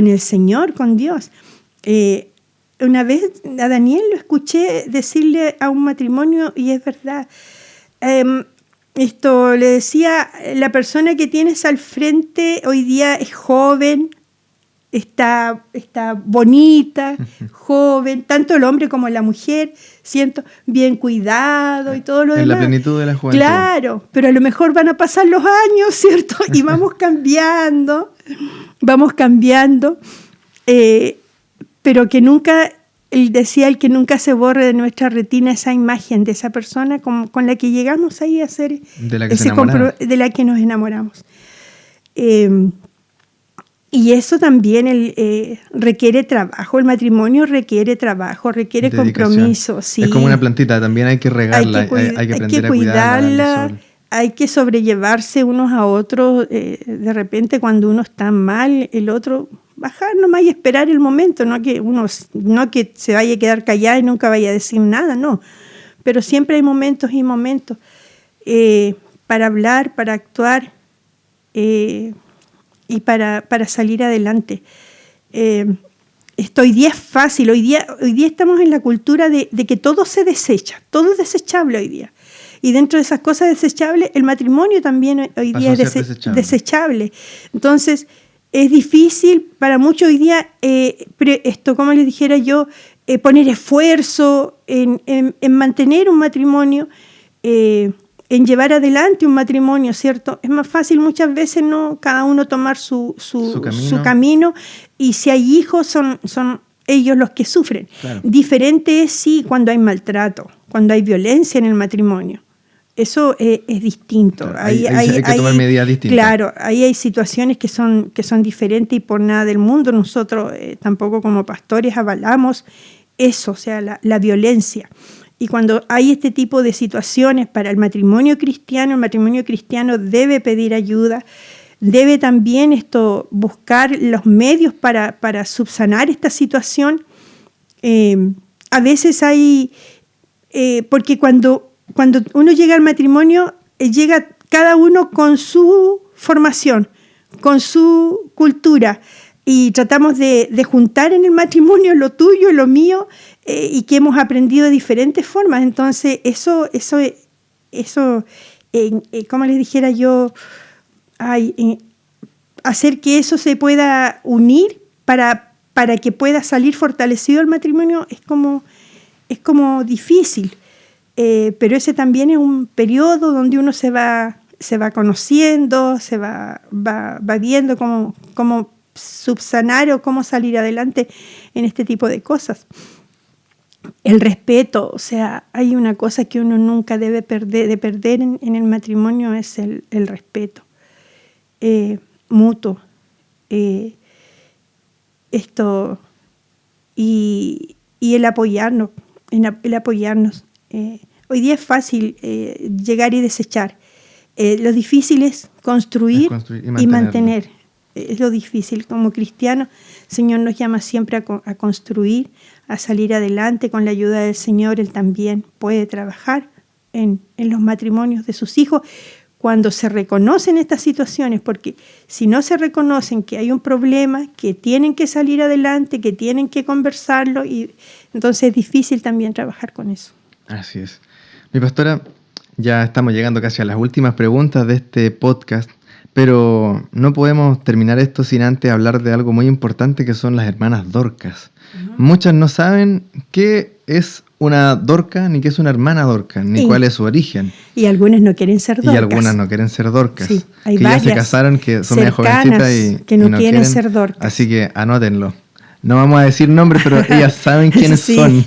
el Señor, con Dios. Una vez a Daniel lo escuché decirle a un matrimonio, y es verdad, esto le decía, la persona que tienes al frente hoy día es joven, está bonita, joven, tanto el hombre como la mujer, siento bien cuidado y todo lo demás. En la plenitud de la juventud. Claro, pero a lo mejor van a pasar los años, ¿cierto? Y vamos cambiando, pero que nunca, él decía, el que nunca se borre de nuestra retina esa imagen de esa persona con la que llegamos ahí a ser de la que nos enamoramos. Y eso también requiere trabajo, el matrimonio requiere trabajo, requiere compromiso. Sí. Es como una plantita, también hay que regarla, hay que aprender a cuidarla. Hay que sobrellevarse unos a otros. De repente cuando uno está mal, el otro bajar nomás y esperar el momento, no que se vaya a quedar callada y nunca vaya a decir nada, no. Pero siempre hay momentos y momentos para hablar, para actuar y para salir adelante. Hoy día es fácil, hoy día estamos en la cultura de que todo se desecha, todo es desechable hoy día. Y dentro de esas cosas desechables, el matrimonio también hoy día es desechable. Entonces, es difícil para muchos hoy día, como les dijera yo, poner esfuerzo en mantener un matrimonio, en llevar adelante un matrimonio, ¿cierto? Es más fácil muchas veces, ¿no? Cada uno tomar su camino, y si hay hijos son ellos los que sufren. Claro. Diferente es sí cuando hay maltrato, cuando hay violencia en el matrimonio. Eso es distinto. Claro, hay que tomar medidas distintas. Claro, ahí hay situaciones que son diferentes y por nada del mundo nosotros tampoco como pastores avalamos eso, o sea, la violencia. Y cuando hay este tipo de situaciones para el matrimonio cristiano debe pedir ayuda, debe también buscar los medios para subsanar esta situación. A veces hay, porque cuando uno llega al matrimonio, llega cada uno con su formación, con su cultura, y tratamos de juntar en el matrimonio lo tuyo, lo mío, y que hemos aprendido de diferentes formas. Entonces, eso como les dijera yo, hacer que eso se pueda unir para que pueda salir fortalecido el matrimonio es como difícil. Pero ese también es un periodo donde uno se va conociendo, se va viendo cómo subsanar o cómo salir adelante en este tipo de cosas. El respeto, o sea, hay una cosa que uno nunca debe perder en el matrimonio, es el respeto. mutuo. Y el apoyarnos. Hoy día es fácil llegar y desechar. Lo difícil es construir y mantener. Es lo difícil. Como cristianos, el Señor nos llama siempre a construir, a salir adelante. Con la ayuda del Señor, Él también puede trabajar en los matrimonios de sus hijos cuando se reconocen estas situaciones, porque si no se reconocen que hay un problema, que tienen que salir adelante, que tienen que conversarlo, y entonces es difícil también trabajar con eso. Así es. Mi pastora, ya estamos llegando casi a las últimas preguntas de este podcast, pero no podemos terminar esto sin antes hablar de algo muy importante que son las hermanas Dorcas. Muchas no saben qué es una Dorca, ni qué es una hermana Dorca, ni cuál es su origen. Y algunas no quieren ser Dorcas. Y algunas no quieren ser Dorcas. Sí, hay que varias ya se casaron, que son medio jovencitas y que no quieren quieren ser Dorcas. Así que anótenlo. No vamos a decir nombres, pero ellas saben quiénes son.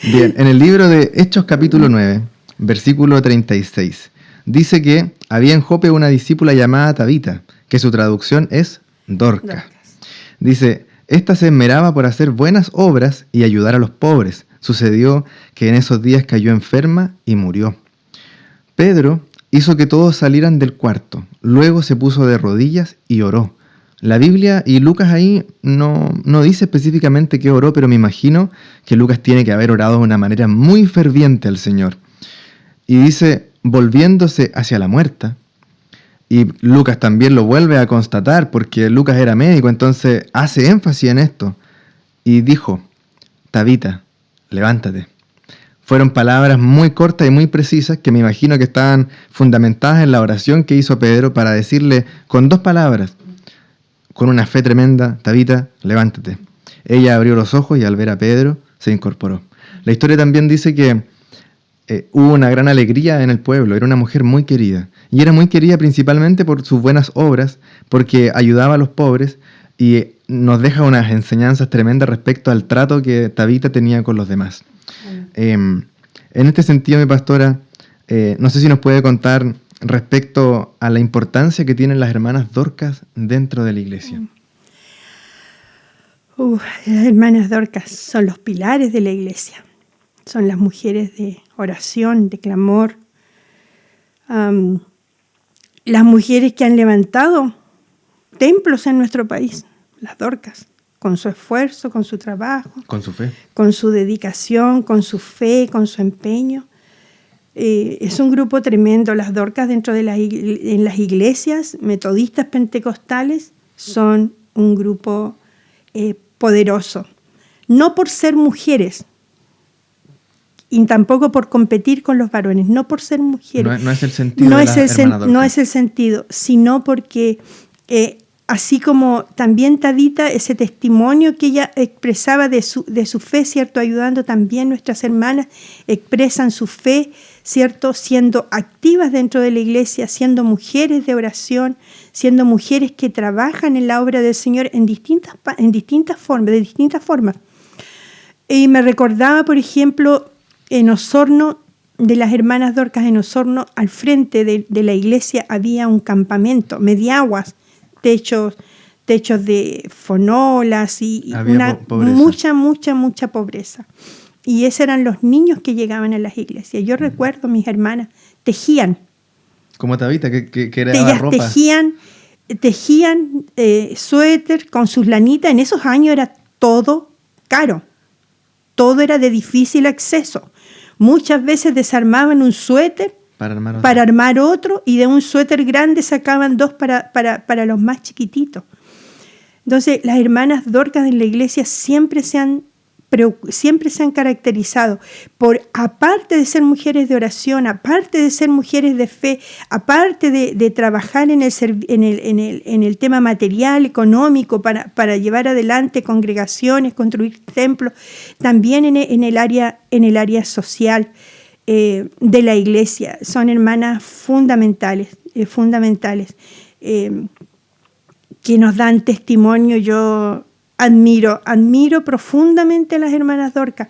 Bien, en el libro de Hechos capítulo 9, versículo 36, dice que había en Jope una discípula llamada Tabita, que su traducción es Dorcas. Dice: esta se esmeraba por hacer buenas obras y ayudar a los pobres. Sucedió que en esos días cayó enferma y murió. Pedro hizo que todos salieran del cuarto. Luego se puso de rodillas y oró. La Biblia y Lucas ahí no dice específicamente que oró, pero me imagino que Lucas tiene que haber orado de una manera muy ferviente al Señor. Y dice, volviéndose hacia la muerta. Y Lucas también lo vuelve a constatar porque Lucas era médico, entonces hace énfasis en esto. Y dijo: Tabita, levántate. Fueron palabras muy cortas y muy precisas que me imagino que estaban fundamentadas en la oración que hizo Pedro para decirle con 2 palabras, con una fe tremenda: Tabita, levántate. Ella abrió los ojos y al ver a Pedro se incorporó. La historia también dice que hubo una gran alegría en el pueblo. Era una mujer muy querida. Y era muy querida principalmente por sus buenas obras, porque ayudaba a los pobres y nos deja unas enseñanzas tremendas respecto al trato que Tabita tenía con los demás. En este sentido, mi pastora, no sé si nos puede contar respecto a la importancia que tienen las hermanas Dorcas dentro de la iglesia. Las hermanas Dorcas son los pilares de la iglesia. Son las mujeres de oración, de clamor. Las mujeres que han levantado templos en nuestro país, las Dorcas, con su esfuerzo, con su trabajo, con su fe, con su dedicación, con su fe, con su empeño. Es un grupo tremendo. Las Dorcas dentro de en las iglesias metodistas pentecostales son un grupo poderoso. No por ser mujeres, y tampoco por competir con los varones, no por ser mujeres. No es el sentido de la hermana Dorcas. No es el sentido, sino porque así como también Tabita, ese testimonio que ella expresaba de su fe, ¿cierto? Ayudando también nuestras hermanas, expresan su fe, ¿cierto? Siendo activas dentro de la iglesia, siendo mujeres de oración, siendo mujeres que trabajan en la obra del Señor de distintas formas. Y me recordaba, por ejemplo, en Osorno, de las hermanas Dorcas en Osorno, al frente de la iglesia había un campamento, mediaguas, techos de fonolas y mucha pobreza. Y esos eran los niños que llegaban a las iglesias. Yo recuerdo, mis hermanas tejían. Como Tabita, que era ellas ropa. Tejían suéter con sus lanitas. En esos años era todo caro. Todo era de difícil acceso. Muchas veces desarmaban un suéter para armar otro, y de un suéter grande sacaban 2 para los más chiquititos. Entonces, las hermanas Dorcas en la iglesia siempre se han caracterizado por, aparte de ser mujeres de oración, aparte de ser mujeres de fe, aparte de trabajar en el tema material, económico, para llevar adelante congregaciones, construir templos, también en el área social de la iglesia. Son hermanas fundamentales, que nos dan testimonio. Yo admiro profundamente a las hermanas Dorcas.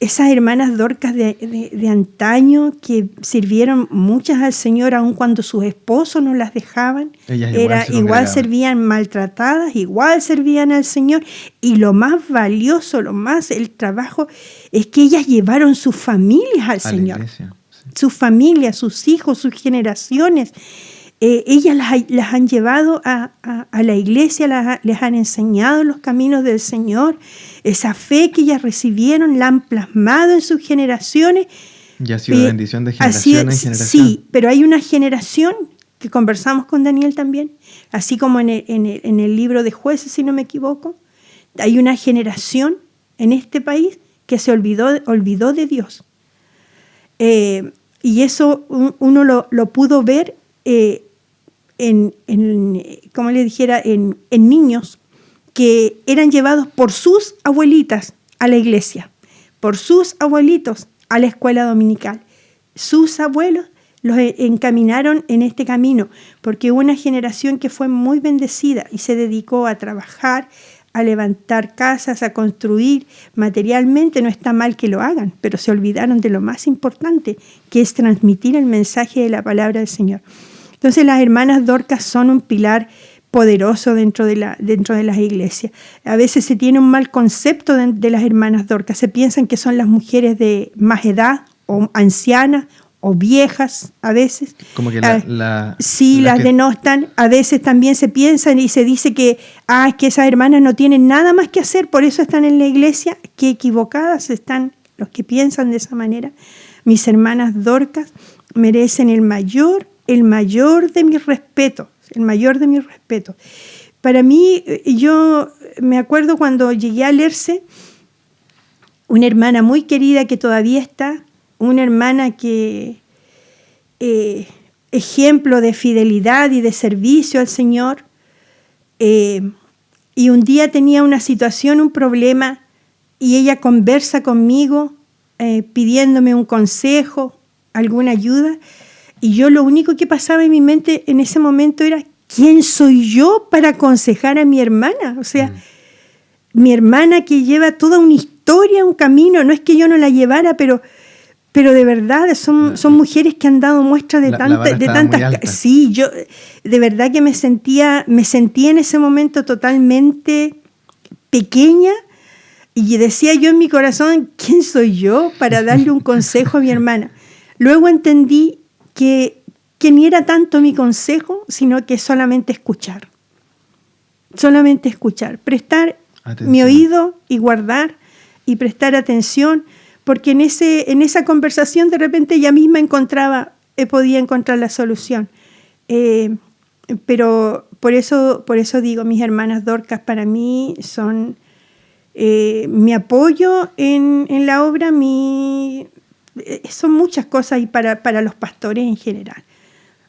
esas hermanas Dorcas de antaño que sirvieron muchas al Señor aun cuando sus esposos no las dejaban. Ellas igual servían maltratadas, igual servían al Señor. Y lo más valioso, el trabajo, es que ellas llevaron sus familias al Señor. Iglesia, sí. Sus familias, sus hijos, sus generaciones. Ellas las han llevado a la iglesia, les han enseñado los caminos del Señor. Esa fe que ellas recibieron la han plasmado en sus generaciones. Y ha sido bendición de generación en generación. Sí, pero hay una generación que conversamos con Daniel también, así como en el libro de Jueces, si no me equivoco. Hay una generación en este país que se olvidó de Dios. Y eso uno lo pudo ver como le dijera, en niños que eran llevados por sus abuelitas a la iglesia, por sus abuelitos a la escuela dominical. Sus abuelos los encaminaron en este camino, porque hubo una generación que fue muy bendecida y se dedicó a trabajar, a levantar casas, a construir materialmente. No está mal que lo hagan, pero se olvidaron de lo más importante, que es transmitir el mensaje de la palabra del Señor. Entonces las hermanas Dorcas son un pilar poderoso dentro de las iglesias. A veces se tiene un mal concepto de las hermanas Dorcas. Se piensan que son las mujeres de más edad, o ancianas, o viejas a veces. Como que sí, las denostan. A veces también se piensan y se dice que, es que esas hermanas no tienen nada más que hacer, por eso están en la iglesia. Qué equivocadas están los que piensan de esa manera. Mis hermanas Dorcas merecen el mayor de mis respetos, Para mí, yo me acuerdo cuando llegué a Lerce, una hermana muy querida que todavía está, una hermana que ejemplo de fidelidad y de servicio al Señor, y un día tenía una situación, un problema, y ella conversa conmigo pidiéndome un consejo, alguna ayuda. Y yo lo único que pasaba en mi mente en ese momento era, ¿quién soy yo para aconsejar a mi hermana? O sea, mi hermana que lleva toda una historia, un camino, no es que yo no la llevara, pero de verdad son mujeres que han dado muestra de tantas. Sí, yo de verdad que me sentía en ese momento totalmente pequeña y decía yo en mi corazón, ¿quién soy yo para darle un consejo a mi hermana? Luego entendí que ni era tanto mi consejo, sino que solamente escuchar, prestar atención. Mi oído y guardar y prestar atención, porque en esa conversación de repente ella misma podía encontrar la solución. Pero por eso digo, mis hermanas Dorcas para mí son mi apoyo en la obra, son muchas cosas y para los pastores en general.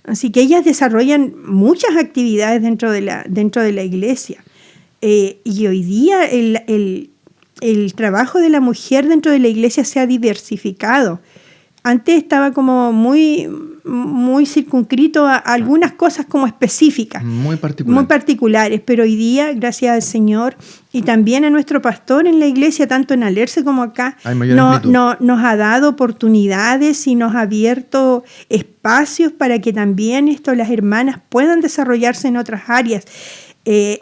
Así que ellas desarrollan muchas actividades dentro de la iglesia. Y hoy día el trabajo de la mujer dentro de la iglesia se ha diversificado. Antes estaba como muy circunscrito a algunas cosas como específicas. Muy particulares, pero hoy día, gracias al Señor y también a nuestro pastor en la iglesia, tanto en Alerce como acá, nos ha dado oportunidades y nos ha abierto espacios para que también las hermanas puedan desarrollarse en otras áreas.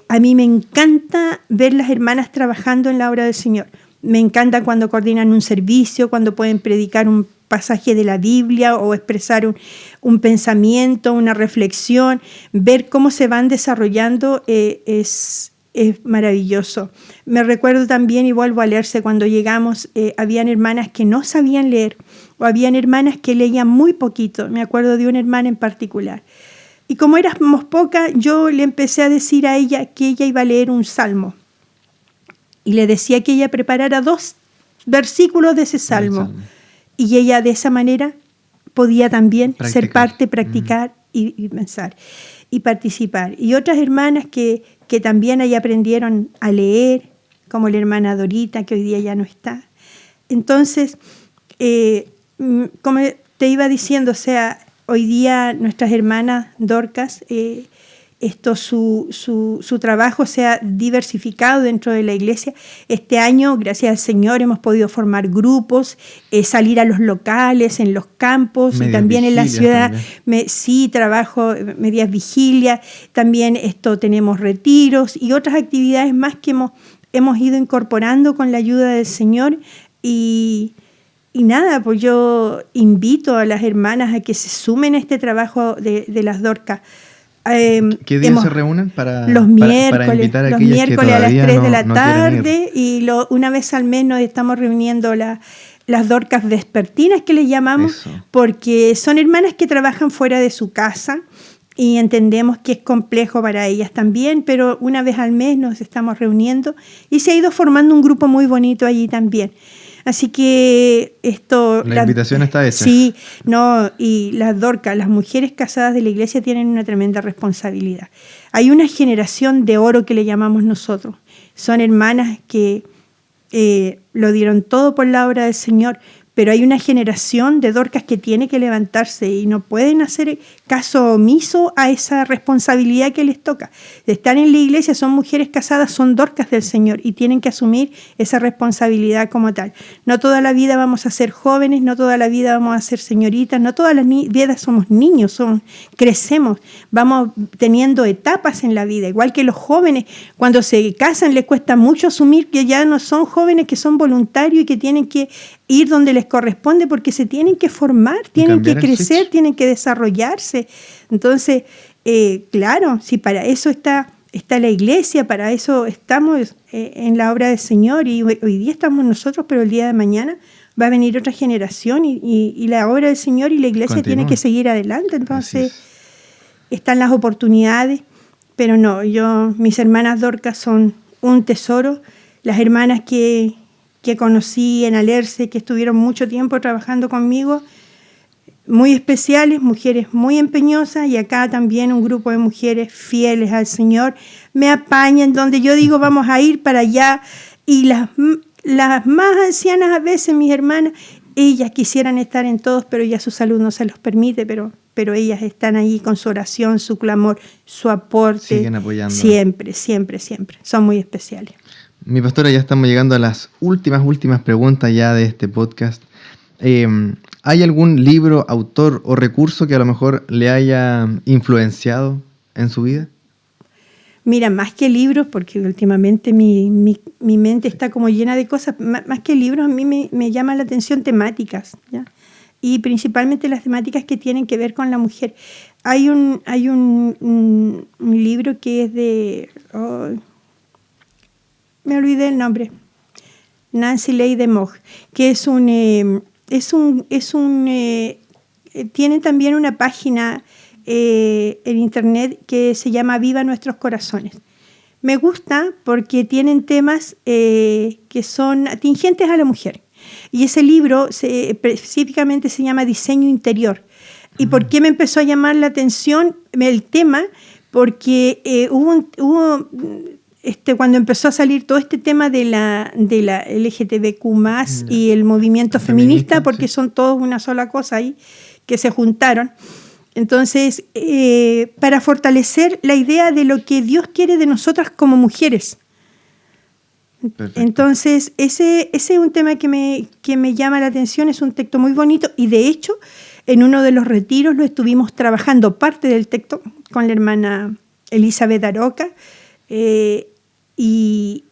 A mí me encanta ver las hermanas trabajando en la obra del Señor. Me encanta cuando coordinan un servicio, cuando pueden predicar un pasaje de la Biblia o expresar un pensamiento, una reflexión. Ver cómo se van desarrollando es maravilloso. Me recuerdo también, y vuelvo a leerse, cuando llegamos, habían hermanas que no sabían leer o habían hermanas que leían muy poquito. Me acuerdo de una hermana en particular. Y como éramos pocas, yo le empecé a decir a ella que ella iba a leer un salmo. Y le decía que ella preparara 2 versículos de ese salmo. Y ella de esa manera podía también ser parte, practicar y pensar y participar. Y otras hermanas que también ahí aprendieron a leer, como la hermana Dorita, que hoy día ya no está. Entonces, como te iba diciendo, o sea, hoy día nuestras hermanas Dorcas su trabajo se ha diversificado dentro de la iglesia. Este año, gracias al Señor, hemos podido formar grupos, salir a los locales, en los campos, y también en la ciudad. Sí, trabajo, medias vigilias, también tenemos retiros y otras actividades más que hemos ido incorporando con la ayuda del Señor. Y nada, pues yo invito a las hermanas a que se sumen a este trabajo de las Dorcas. ¿Qué días se reúnen los miércoles, para invitar a los aquellas miércoles que a las 3 de la no tarde, y una vez al mes nos estamos reuniendo las Dorcas vespertinas, que les llamamos, porque son hermanas que trabajan fuera de su casa y entendemos que es complejo para ellas también, pero una vez al mes nos estamos reuniendo y se ha ido formando un grupo muy bonito allí también. Así que la invitación está hecha. Sí, y las Dorcas, las mujeres casadas de la iglesia, tienen una tremenda responsabilidad. Hay una generación de oro que le llamamos nosotros. Son hermanas que lo dieron todo por la obra del Señor, pero hay una generación de Dorcas que tiene que levantarse y no pueden hacer caso omiso a esa responsabilidad que les toca. De estar en la iglesia, son mujeres casadas, son Dorcas del Señor y tienen que asumir esa responsabilidad como tal. No toda la vida vamos a ser jóvenes, no toda la vida vamos a ser señoritas, no todas las vidas somos niños, crecemos, vamos teniendo etapas en la vida. Igual que los jóvenes, cuando se casan les cuesta mucho asumir que ya no son jóvenes, que son voluntarios y que tienen que ir donde les corresponde, porque se tienen que formar, tienen que crecer, tienen que desarrollarse. Entonces, claro, si para eso está la iglesia, para eso estamos en la obra del Señor, y hoy día estamos nosotros, pero el día de mañana va a venir otra generación y la obra del Señor y la iglesia tiene que seguir adelante. Entonces, están las oportunidades, pero no, mis hermanas Dorcas son un tesoro. Las hermanas que conocí en Alerce, que estuvieron mucho tiempo trabajando conmigo, muy especiales, mujeres muy empeñosas, y acá también un grupo de mujeres fieles al Señor, me apañan donde yo digo vamos a ir para allá, y las más ancianas a veces, mis hermanas, ellas quisieran estar en todos, pero ya su salud no se los permite, pero ellas están ahí con su oración, su clamor, su aporte. Siguen apoyando. Siempre, siempre, siempre. Son muy especiales. Mi pastora, ya estamos llegando a las últimas preguntas ya de este podcast. ¿Hay algún libro, autor o recurso que a lo mejor le haya influenciado en su vida? Mira, más que libros, porque últimamente mi mente está como llena de cosas, más que libros, a mí me llama la atención temáticas, ¿ya? Y principalmente las temáticas que tienen que ver con la mujer. Hay un libro que es de... me olvidé el nombre, Nancy Leigh DeMoss, que tiene también una página en internet que se llama Viva Nuestros Corazones. Me gusta porque tienen temas que son atingentes a la mujer. Y ese libro específicamente se llama Diseño Interior. ¿Y por qué me empezó a llamar la atención el tema? Porque hubo cuando empezó a salir todo este tema de la LGTBQ+, y el movimiento feminista, porque son todos una sola cosa ahí, que se juntaron. Entonces, para fortalecer la idea de lo que Dios quiere de nosotras como mujeres. Perfecto. Entonces, ese es un tema que me llama la atención, es un texto muy bonito, y de hecho, en uno de los retiros lo estuvimos trabajando, parte del texto, con la hermana Elizabeth Aroca, y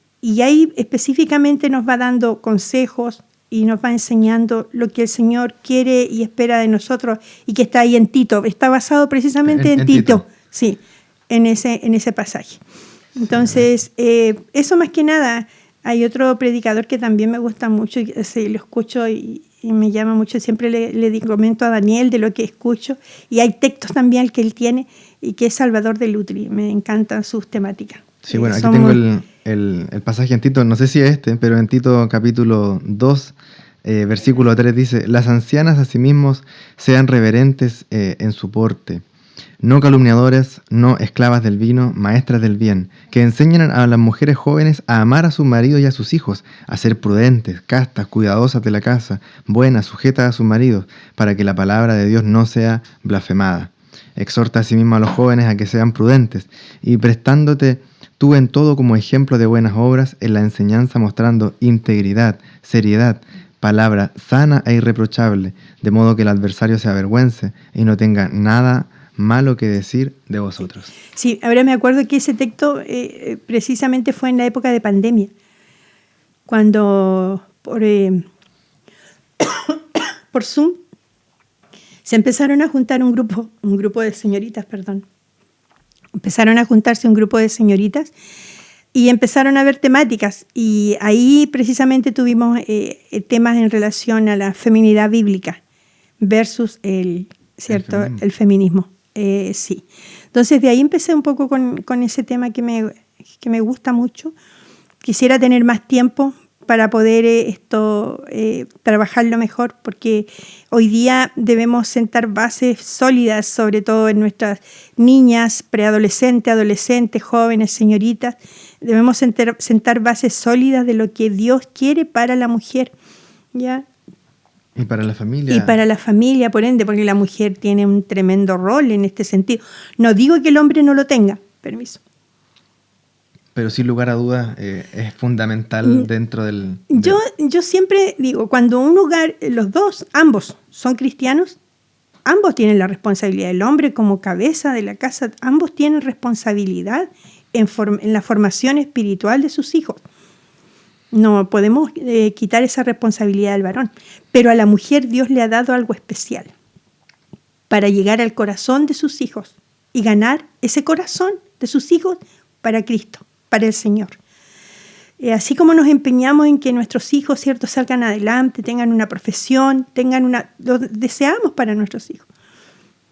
ahí específicamente nos va dando consejos y nos va enseñando lo que el Señor quiere y espera de nosotros, y que está ahí en Tito, está basado precisamente en Tito, sí, en ese pasaje. Entonces, eso más que nada. Hay otro predicador que también me gusta mucho, y lo escucho y me llama mucho, siempre le comento a Daniel de lo que escucho, y hay textos también que él tiene, y que es Salvador de Lutri, me encantan sus temáticas. Sí, bueno, aquí tengo el pasaje en Tito, no sé si es pero en Tito capítulo 2, versículo 3 dice: las ancianas asimismo sean reverentes en su porte, no calumniadoras, no esclavas del vino, maestras del bien, que enseñan a las mujeres jóvenes a amar a sus maridos y a sus hijos, a ser prudentes, castas, cuidadosas de la casa, buenas, sujetas a sus maridos, para que la palabra de Dios no sea blasfemada. Exhorta asimismo a los jóvenes a que sean prudentes y prestándote tú en todo como ejemplo de buenas obras, en la enseñanza mostrando integridad, seriedad, palabra sana e irreprochable, de modo que el adversario se avergüence y no tenga nada malo que decir de vosotros. Sí, ahora me acuerdo que ese texto precisamente fue en la época de pandemia, cuando por Zoom se empezaron a juntar un grupo de señoritas, empezaron a juntarse un grupo de señoritas y empezaron a ver temáticas, y ahí precisamente tuvimos temas en relación a la feminidad bíblica versus el feminismo. Sí. Entonces de ahí empecé un poco con ese tema que me gusta mucho. Quisiera tener más tiempo para poder trabajarlo mejor, porque hoy día debemos sentar bases sólidas, sobre todo en nuestras niñas, preadolescentes, adolescentes, jóvenes, señoritas. Debemos sentar bases sólidas de lo que Dios quiere para la mujer, ¿ya? Y para la familia. Y para la familia, por ende, porque la mujer tiene un tremendo rol en este sentido. No digo que el hombre no lo tenga, permiso. Pero sin lugar a dudas es fundamental dentro del... Yo siempre digo, cuando un hogar, ambos son cristianos, ambos tienen la responsabilidad. El hombre como cabeza de la casa, ambos tienen responsabilidad en la formación espiritual de sus hijos. No podemos quitar esa responsabilidad al varón, pero a la mujer Dios le ha dado algo especial para llegar al corazón de sus hijos y ganar ese corazón de sus hijos para Cristo, para el Señor. Así como nos empeñamos en que nuestros hijos, ¿cierto?, salgan adelante, tengan una profesión, lo deseamos para nuestros hijos.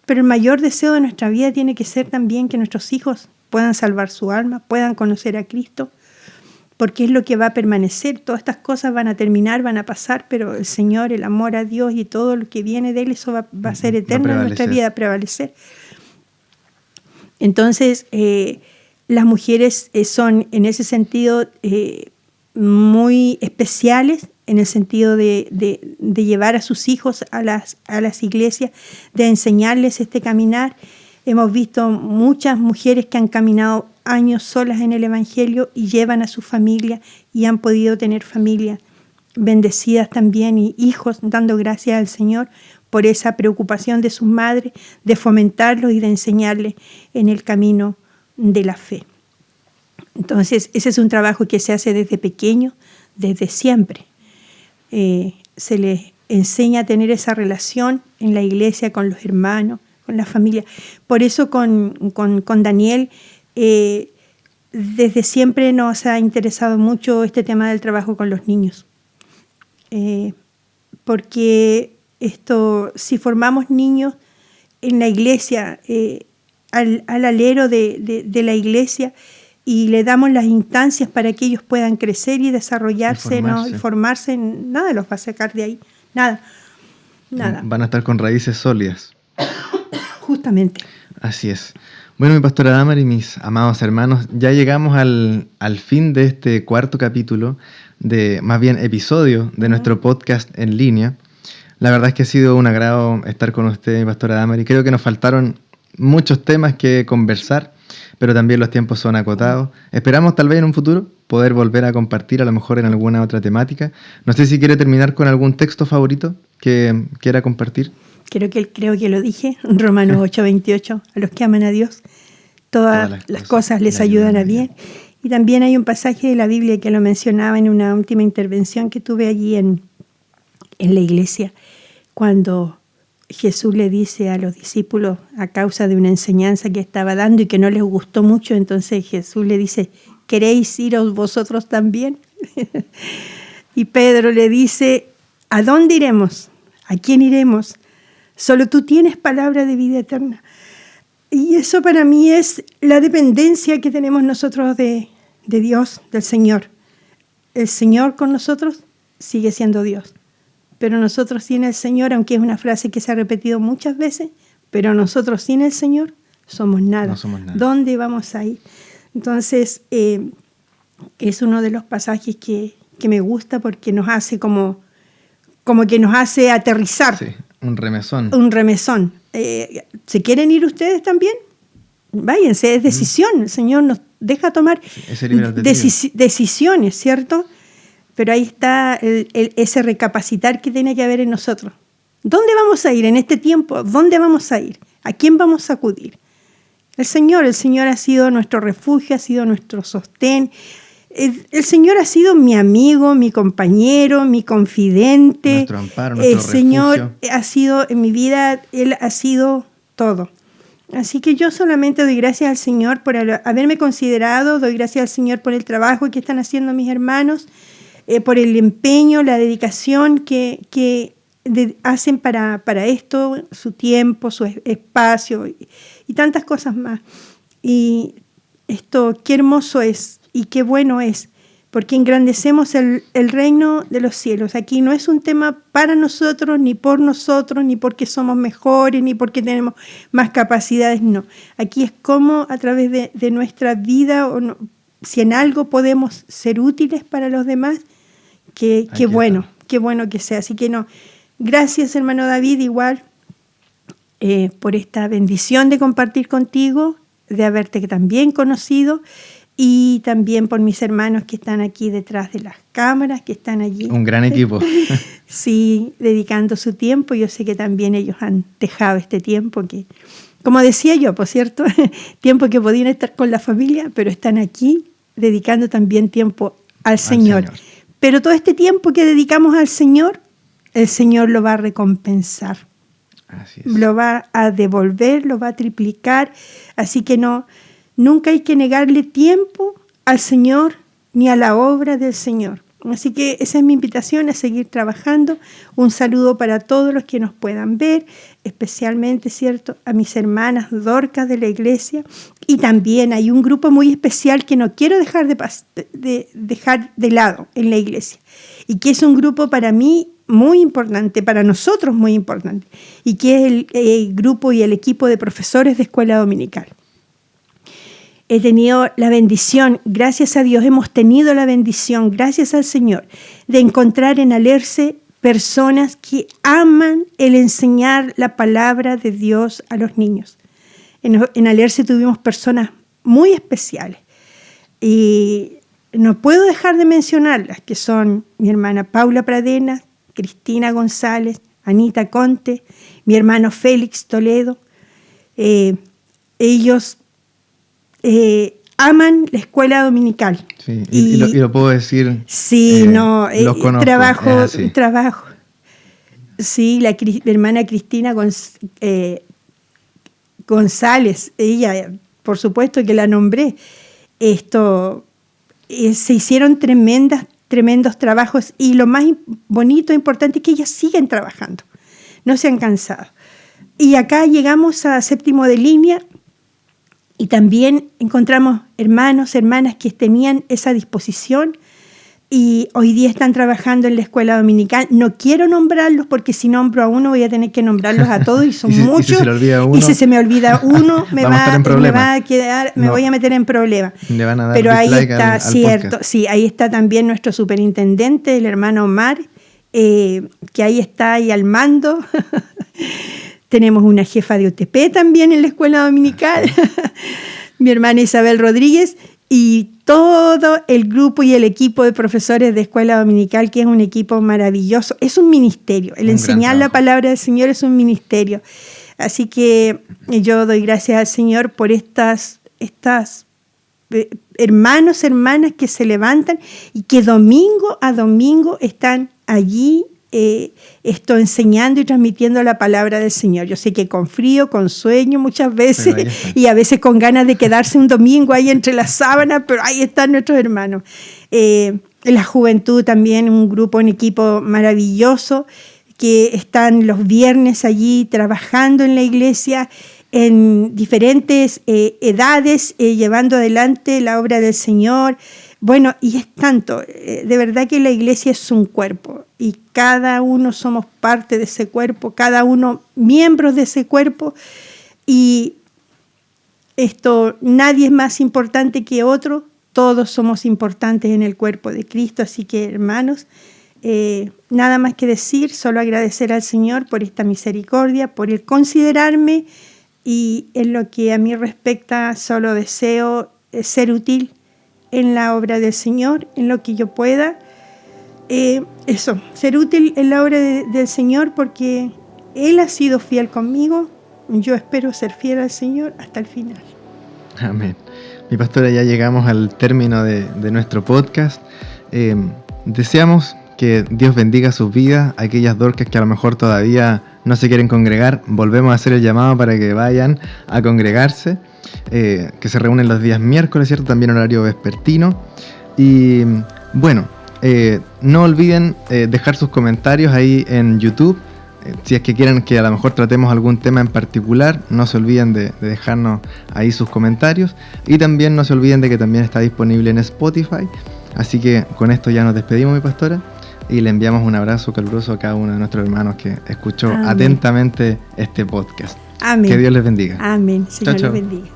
Pero el mayor deseo de nuestra vida tiene que ser también que nuestros hijos puedan salvar su alma, puedan conocer a Cristo, porque es lo que va a permanecer. Todas estas cosas van a terminar, van a pasar, pero el Señor, el amor a Dios y todo lo que viene de Él, eso va a ser eterno en nuestra vida, a prevalecer. Entonces, las mujeres son en ese sentido muy especiales, en el sentido de llevar a sus hijos a las iglesias, de enseñarles este caminar. Hemos visto muchas mujeres que han caminado años solas en el Evangelio y llevan a su familia y han podido tener familias bendecidas también y hijos, dando gracias al Señor por esa preocupación de sus madres, de fomentarlos y de enseñarles en el camino de la fe. Entonces, ese es un trabajo que se hace desde pequeño, desde siempre. Se les enseña a tener esa relación en la iglesia con los hermanos, con la familia. Por eso con Daniel, desde siempre nos ha interesado mucho este tema del trabajo con los niños. Porque si formamos niños en la iglesia, al alero de la iglesia, y le damos las instancias para que ellos puedan crecer y desarrollarse, y formarse, nada los va a sacar de ahí, nada. Van a estar con raíces sólidas. Justamente. Así es. Bueno, mi pastora Damaris y mis amados hermanos, ya llegamos al fin de este cuarto capítulo, más bien episodio de nuestro podcast en línea. La verdad es que ha sido un agrado estar con usted, mi pastora Damaris. Creo que nos faltaron muchos temas que conversar, pero también los tiempos son acotados. Esperamos tal vez en un futuro poder volver a compartir, a lo mejor en alguna otra temática. No sé si quiere terminar con algún texto favorito que quiera compartir. Creo que lo dije, Romanos 8:28, a los que aman a Dios, todas las cosas les ayudan a bien. Y también hay un pasaje de la Biblia que lo mencionaba en una última intervención que tuve allí en la iglesia, cuando Jesús le dice a los discípulos, a causa de una enseñanza que estaba dando y que no les gustó mucho, entonces Jesús le dice, ¿queréis iros vosotros también? Y Pedro le dice, ¿a dónde iremos? ¿A quién iremos? Solo tú tienes palabra de vida eterna. Y eso para mí es la dependencia que tenemos nosotros de Dios, del Señor. El Señor con nosotros sigue siendo Dios. Pero nosotros sin el Señor, aunque es una frase que se ha repetido muchas veces, pero nosotros sin el Señor somos nada. No somos nada. ¿Dónde vamos a ir? Entonces, es uno de los pasajes que me gusta porque nos hace como que nos hace aterrizar. Sí. Un remesón. Un remesón. ¿Se quieren ir ustedes también? Váyanse, es decisión. El Señor nos deja tomar decisiones, ¿cierto? Pero ahí está ese recapacitar que tiene que haber en nosotros. ¿Dónde vamos a ir en este tiempo? ¿Dónde vamos a ir? ¿A quién vamos a acudir? El Señor ha sido nuestro refugio, ha sido nuestro sostén. El Señor ha sido mi amigo, mi compañero, mi confidente. Nuestro amparo, nuestro refugio. El Señor refugio. ha sido en mi vida, Él ha sido todo. Así que yo solamente doy gracias al Señor por haberme considerado, doy gracias al Señor por el trabajo que están haciendo mis hermanos, por el empeño, la dedicación que hacen para esto, su tiempo, su espacio y tantas cosas más. Y esto, qué hermoso es y qué bueno es, porque engrandecemos el reino de los cielos. Aquí no es un tema para nosotros, ni porque somos mejores, ni porque tenemos más capacidades, no. Aquí es como a través de nuestra vida, si en algo podemos ser útiles para los demás, qué bueno que sea. Así que no, gracias hermano David, igual, por esta bendición de compartir contigo, de haberte también conocido, y también por mis hermanos que están aquí detrás de las cámaras, que están allí. Un gran equipo. Sí, dedicando su tiempo. Yo sé que también ellos han dejado este tiempo que, como decía yo, por cierto, tiempo que podían estar con la familia, pero están aquí dedicando también tiempo al Señor. Pero todo este tiempo que dedicamos al Señor, el Señor lo va a recompensar. Así es. Lo va a devolver, lo va a triplicar. Así que nunca hay que negarle tiempo al Señor ni a la obra del Señor. Así que esa es mi invitación a seguir trabajando. Un saludo para todos los que nos puedan ver, especialmente, ¿cierto?, a mis hermanas Dorcas de la iglesia. Y también hay un grupo muy especial que no quiero dejar dejar de lado en la iglesia. Y que es un grupo para mí muy importante, para nosotros muy importante. Y que es el grupo y el equipo de profesores de escuela dominical. He tenido la bendición, gracias a Dios, hemos tenido la bendición, gracias al Señor, de encontrar en Alerce personas que aman el enseñar la palabra de Dios a los niños. En Alerce tuvimos personas muy especiales y no puedo dejar de mencionarlas, que son mi hermana Paula Pradena, Cristina González, Anita Conte, mi hermano Félix Toledo. Ellos aman la escuela dominical. Sí, y lo puedo decir. Sí, los conozco. Trabajo. Sí, la hermana Cristina González, ella, por supuesto que la nombré. Se hicieron tremendos trabajos y lo más bonito e importante es que ellas siguen trabajando, no se han cansado. Y acá llegamos a séptimo de línea. Y también encontramos hermanos, hermanas que tenían esa disposición y hoy día están trabajando en la escuela dominical. No quiero nombrarlos porque si nombro a uno voy a tener que nombrarlos a todos y son muchos. Y si se le olvida uno, y si se me olvida uno, me voy a meter en problemas. Le van a dar pero ahí dislike está, al cierto. podcast. Sí, ahí está también nuestro superintendente, el hermano Omar, que ahí está ahí al mando. Tenemos una jefa de UTP también en la escuela dominical, mi hermana Isabel Rodríguez, y todo el grupo y el equipo de profesores de escuela dominical, que es un equipo maravilloso. Es un ministerio. El enseñar la palabra del Señor es un ministerio. Así que yo doy gracias al Señor por estas hermanos, hermanas que se levantan y que domingo a domingo están allí enseñando y transmitiendo la palabra del Señor. Yo sé que con frío, con sueño muchas veces y a veces con ganas de quedarse un domingo ahí entre las sábanas, pero ahí están nuestros hermanos. La juventud también, un grupo, un equipo maravilloso que están los viernes allí trabajando en la iglesia en diferentes edades, llevando adelante la obra del Señor. Bueno, y es tanto, de verdad que la iglesia es un cuerpo y cada uno somos parte de ese cuerpo, cada uno miembros de ese cuerpo y nadie es más importante que otro, todos somos importantes en el cuerpo de Cristo, así que hermanos, nada más que decir, solo agradecer al Señor por esta misericordia, por el considerarme, y en lo que a mí respecta solo deseo ser útil en la obra del Señor, en lo que yo pueda. Ser útil en la obra del Señor, porque Él ha sido fiel conmigo. Yo espero ser fiel al Señor hasta el final. Amén. Mi pastora, ya llegamos al término de nuestro podcast. Deseamos que Dios bendiga sus vidas. Aquellas Dorcas que a lo mejor todavía no se quieren congregar, volvemos a hacer el llamado para que vayan a congregarse, que se reúnen los días miércoles, ¿cierto? También horario vespertino. Y bueno, no olviden dejar sus comentarios ahí en YouTube. Si es que quieren que a lo mejor tratemos algún tema en particular, no se olviden de dejarnos ahí sus comentarios. Y también no se olviden de que también está disponible en Spotify. Así que con esto ya nos despedimos, mi pastora, y le enviamos un abrazo caluroso a cada uno de nuestros hermanos que escuchó atentamente este podcast. Amén. Que Dios les bendiga. Amén. Señor Chao, chao. les bendiga.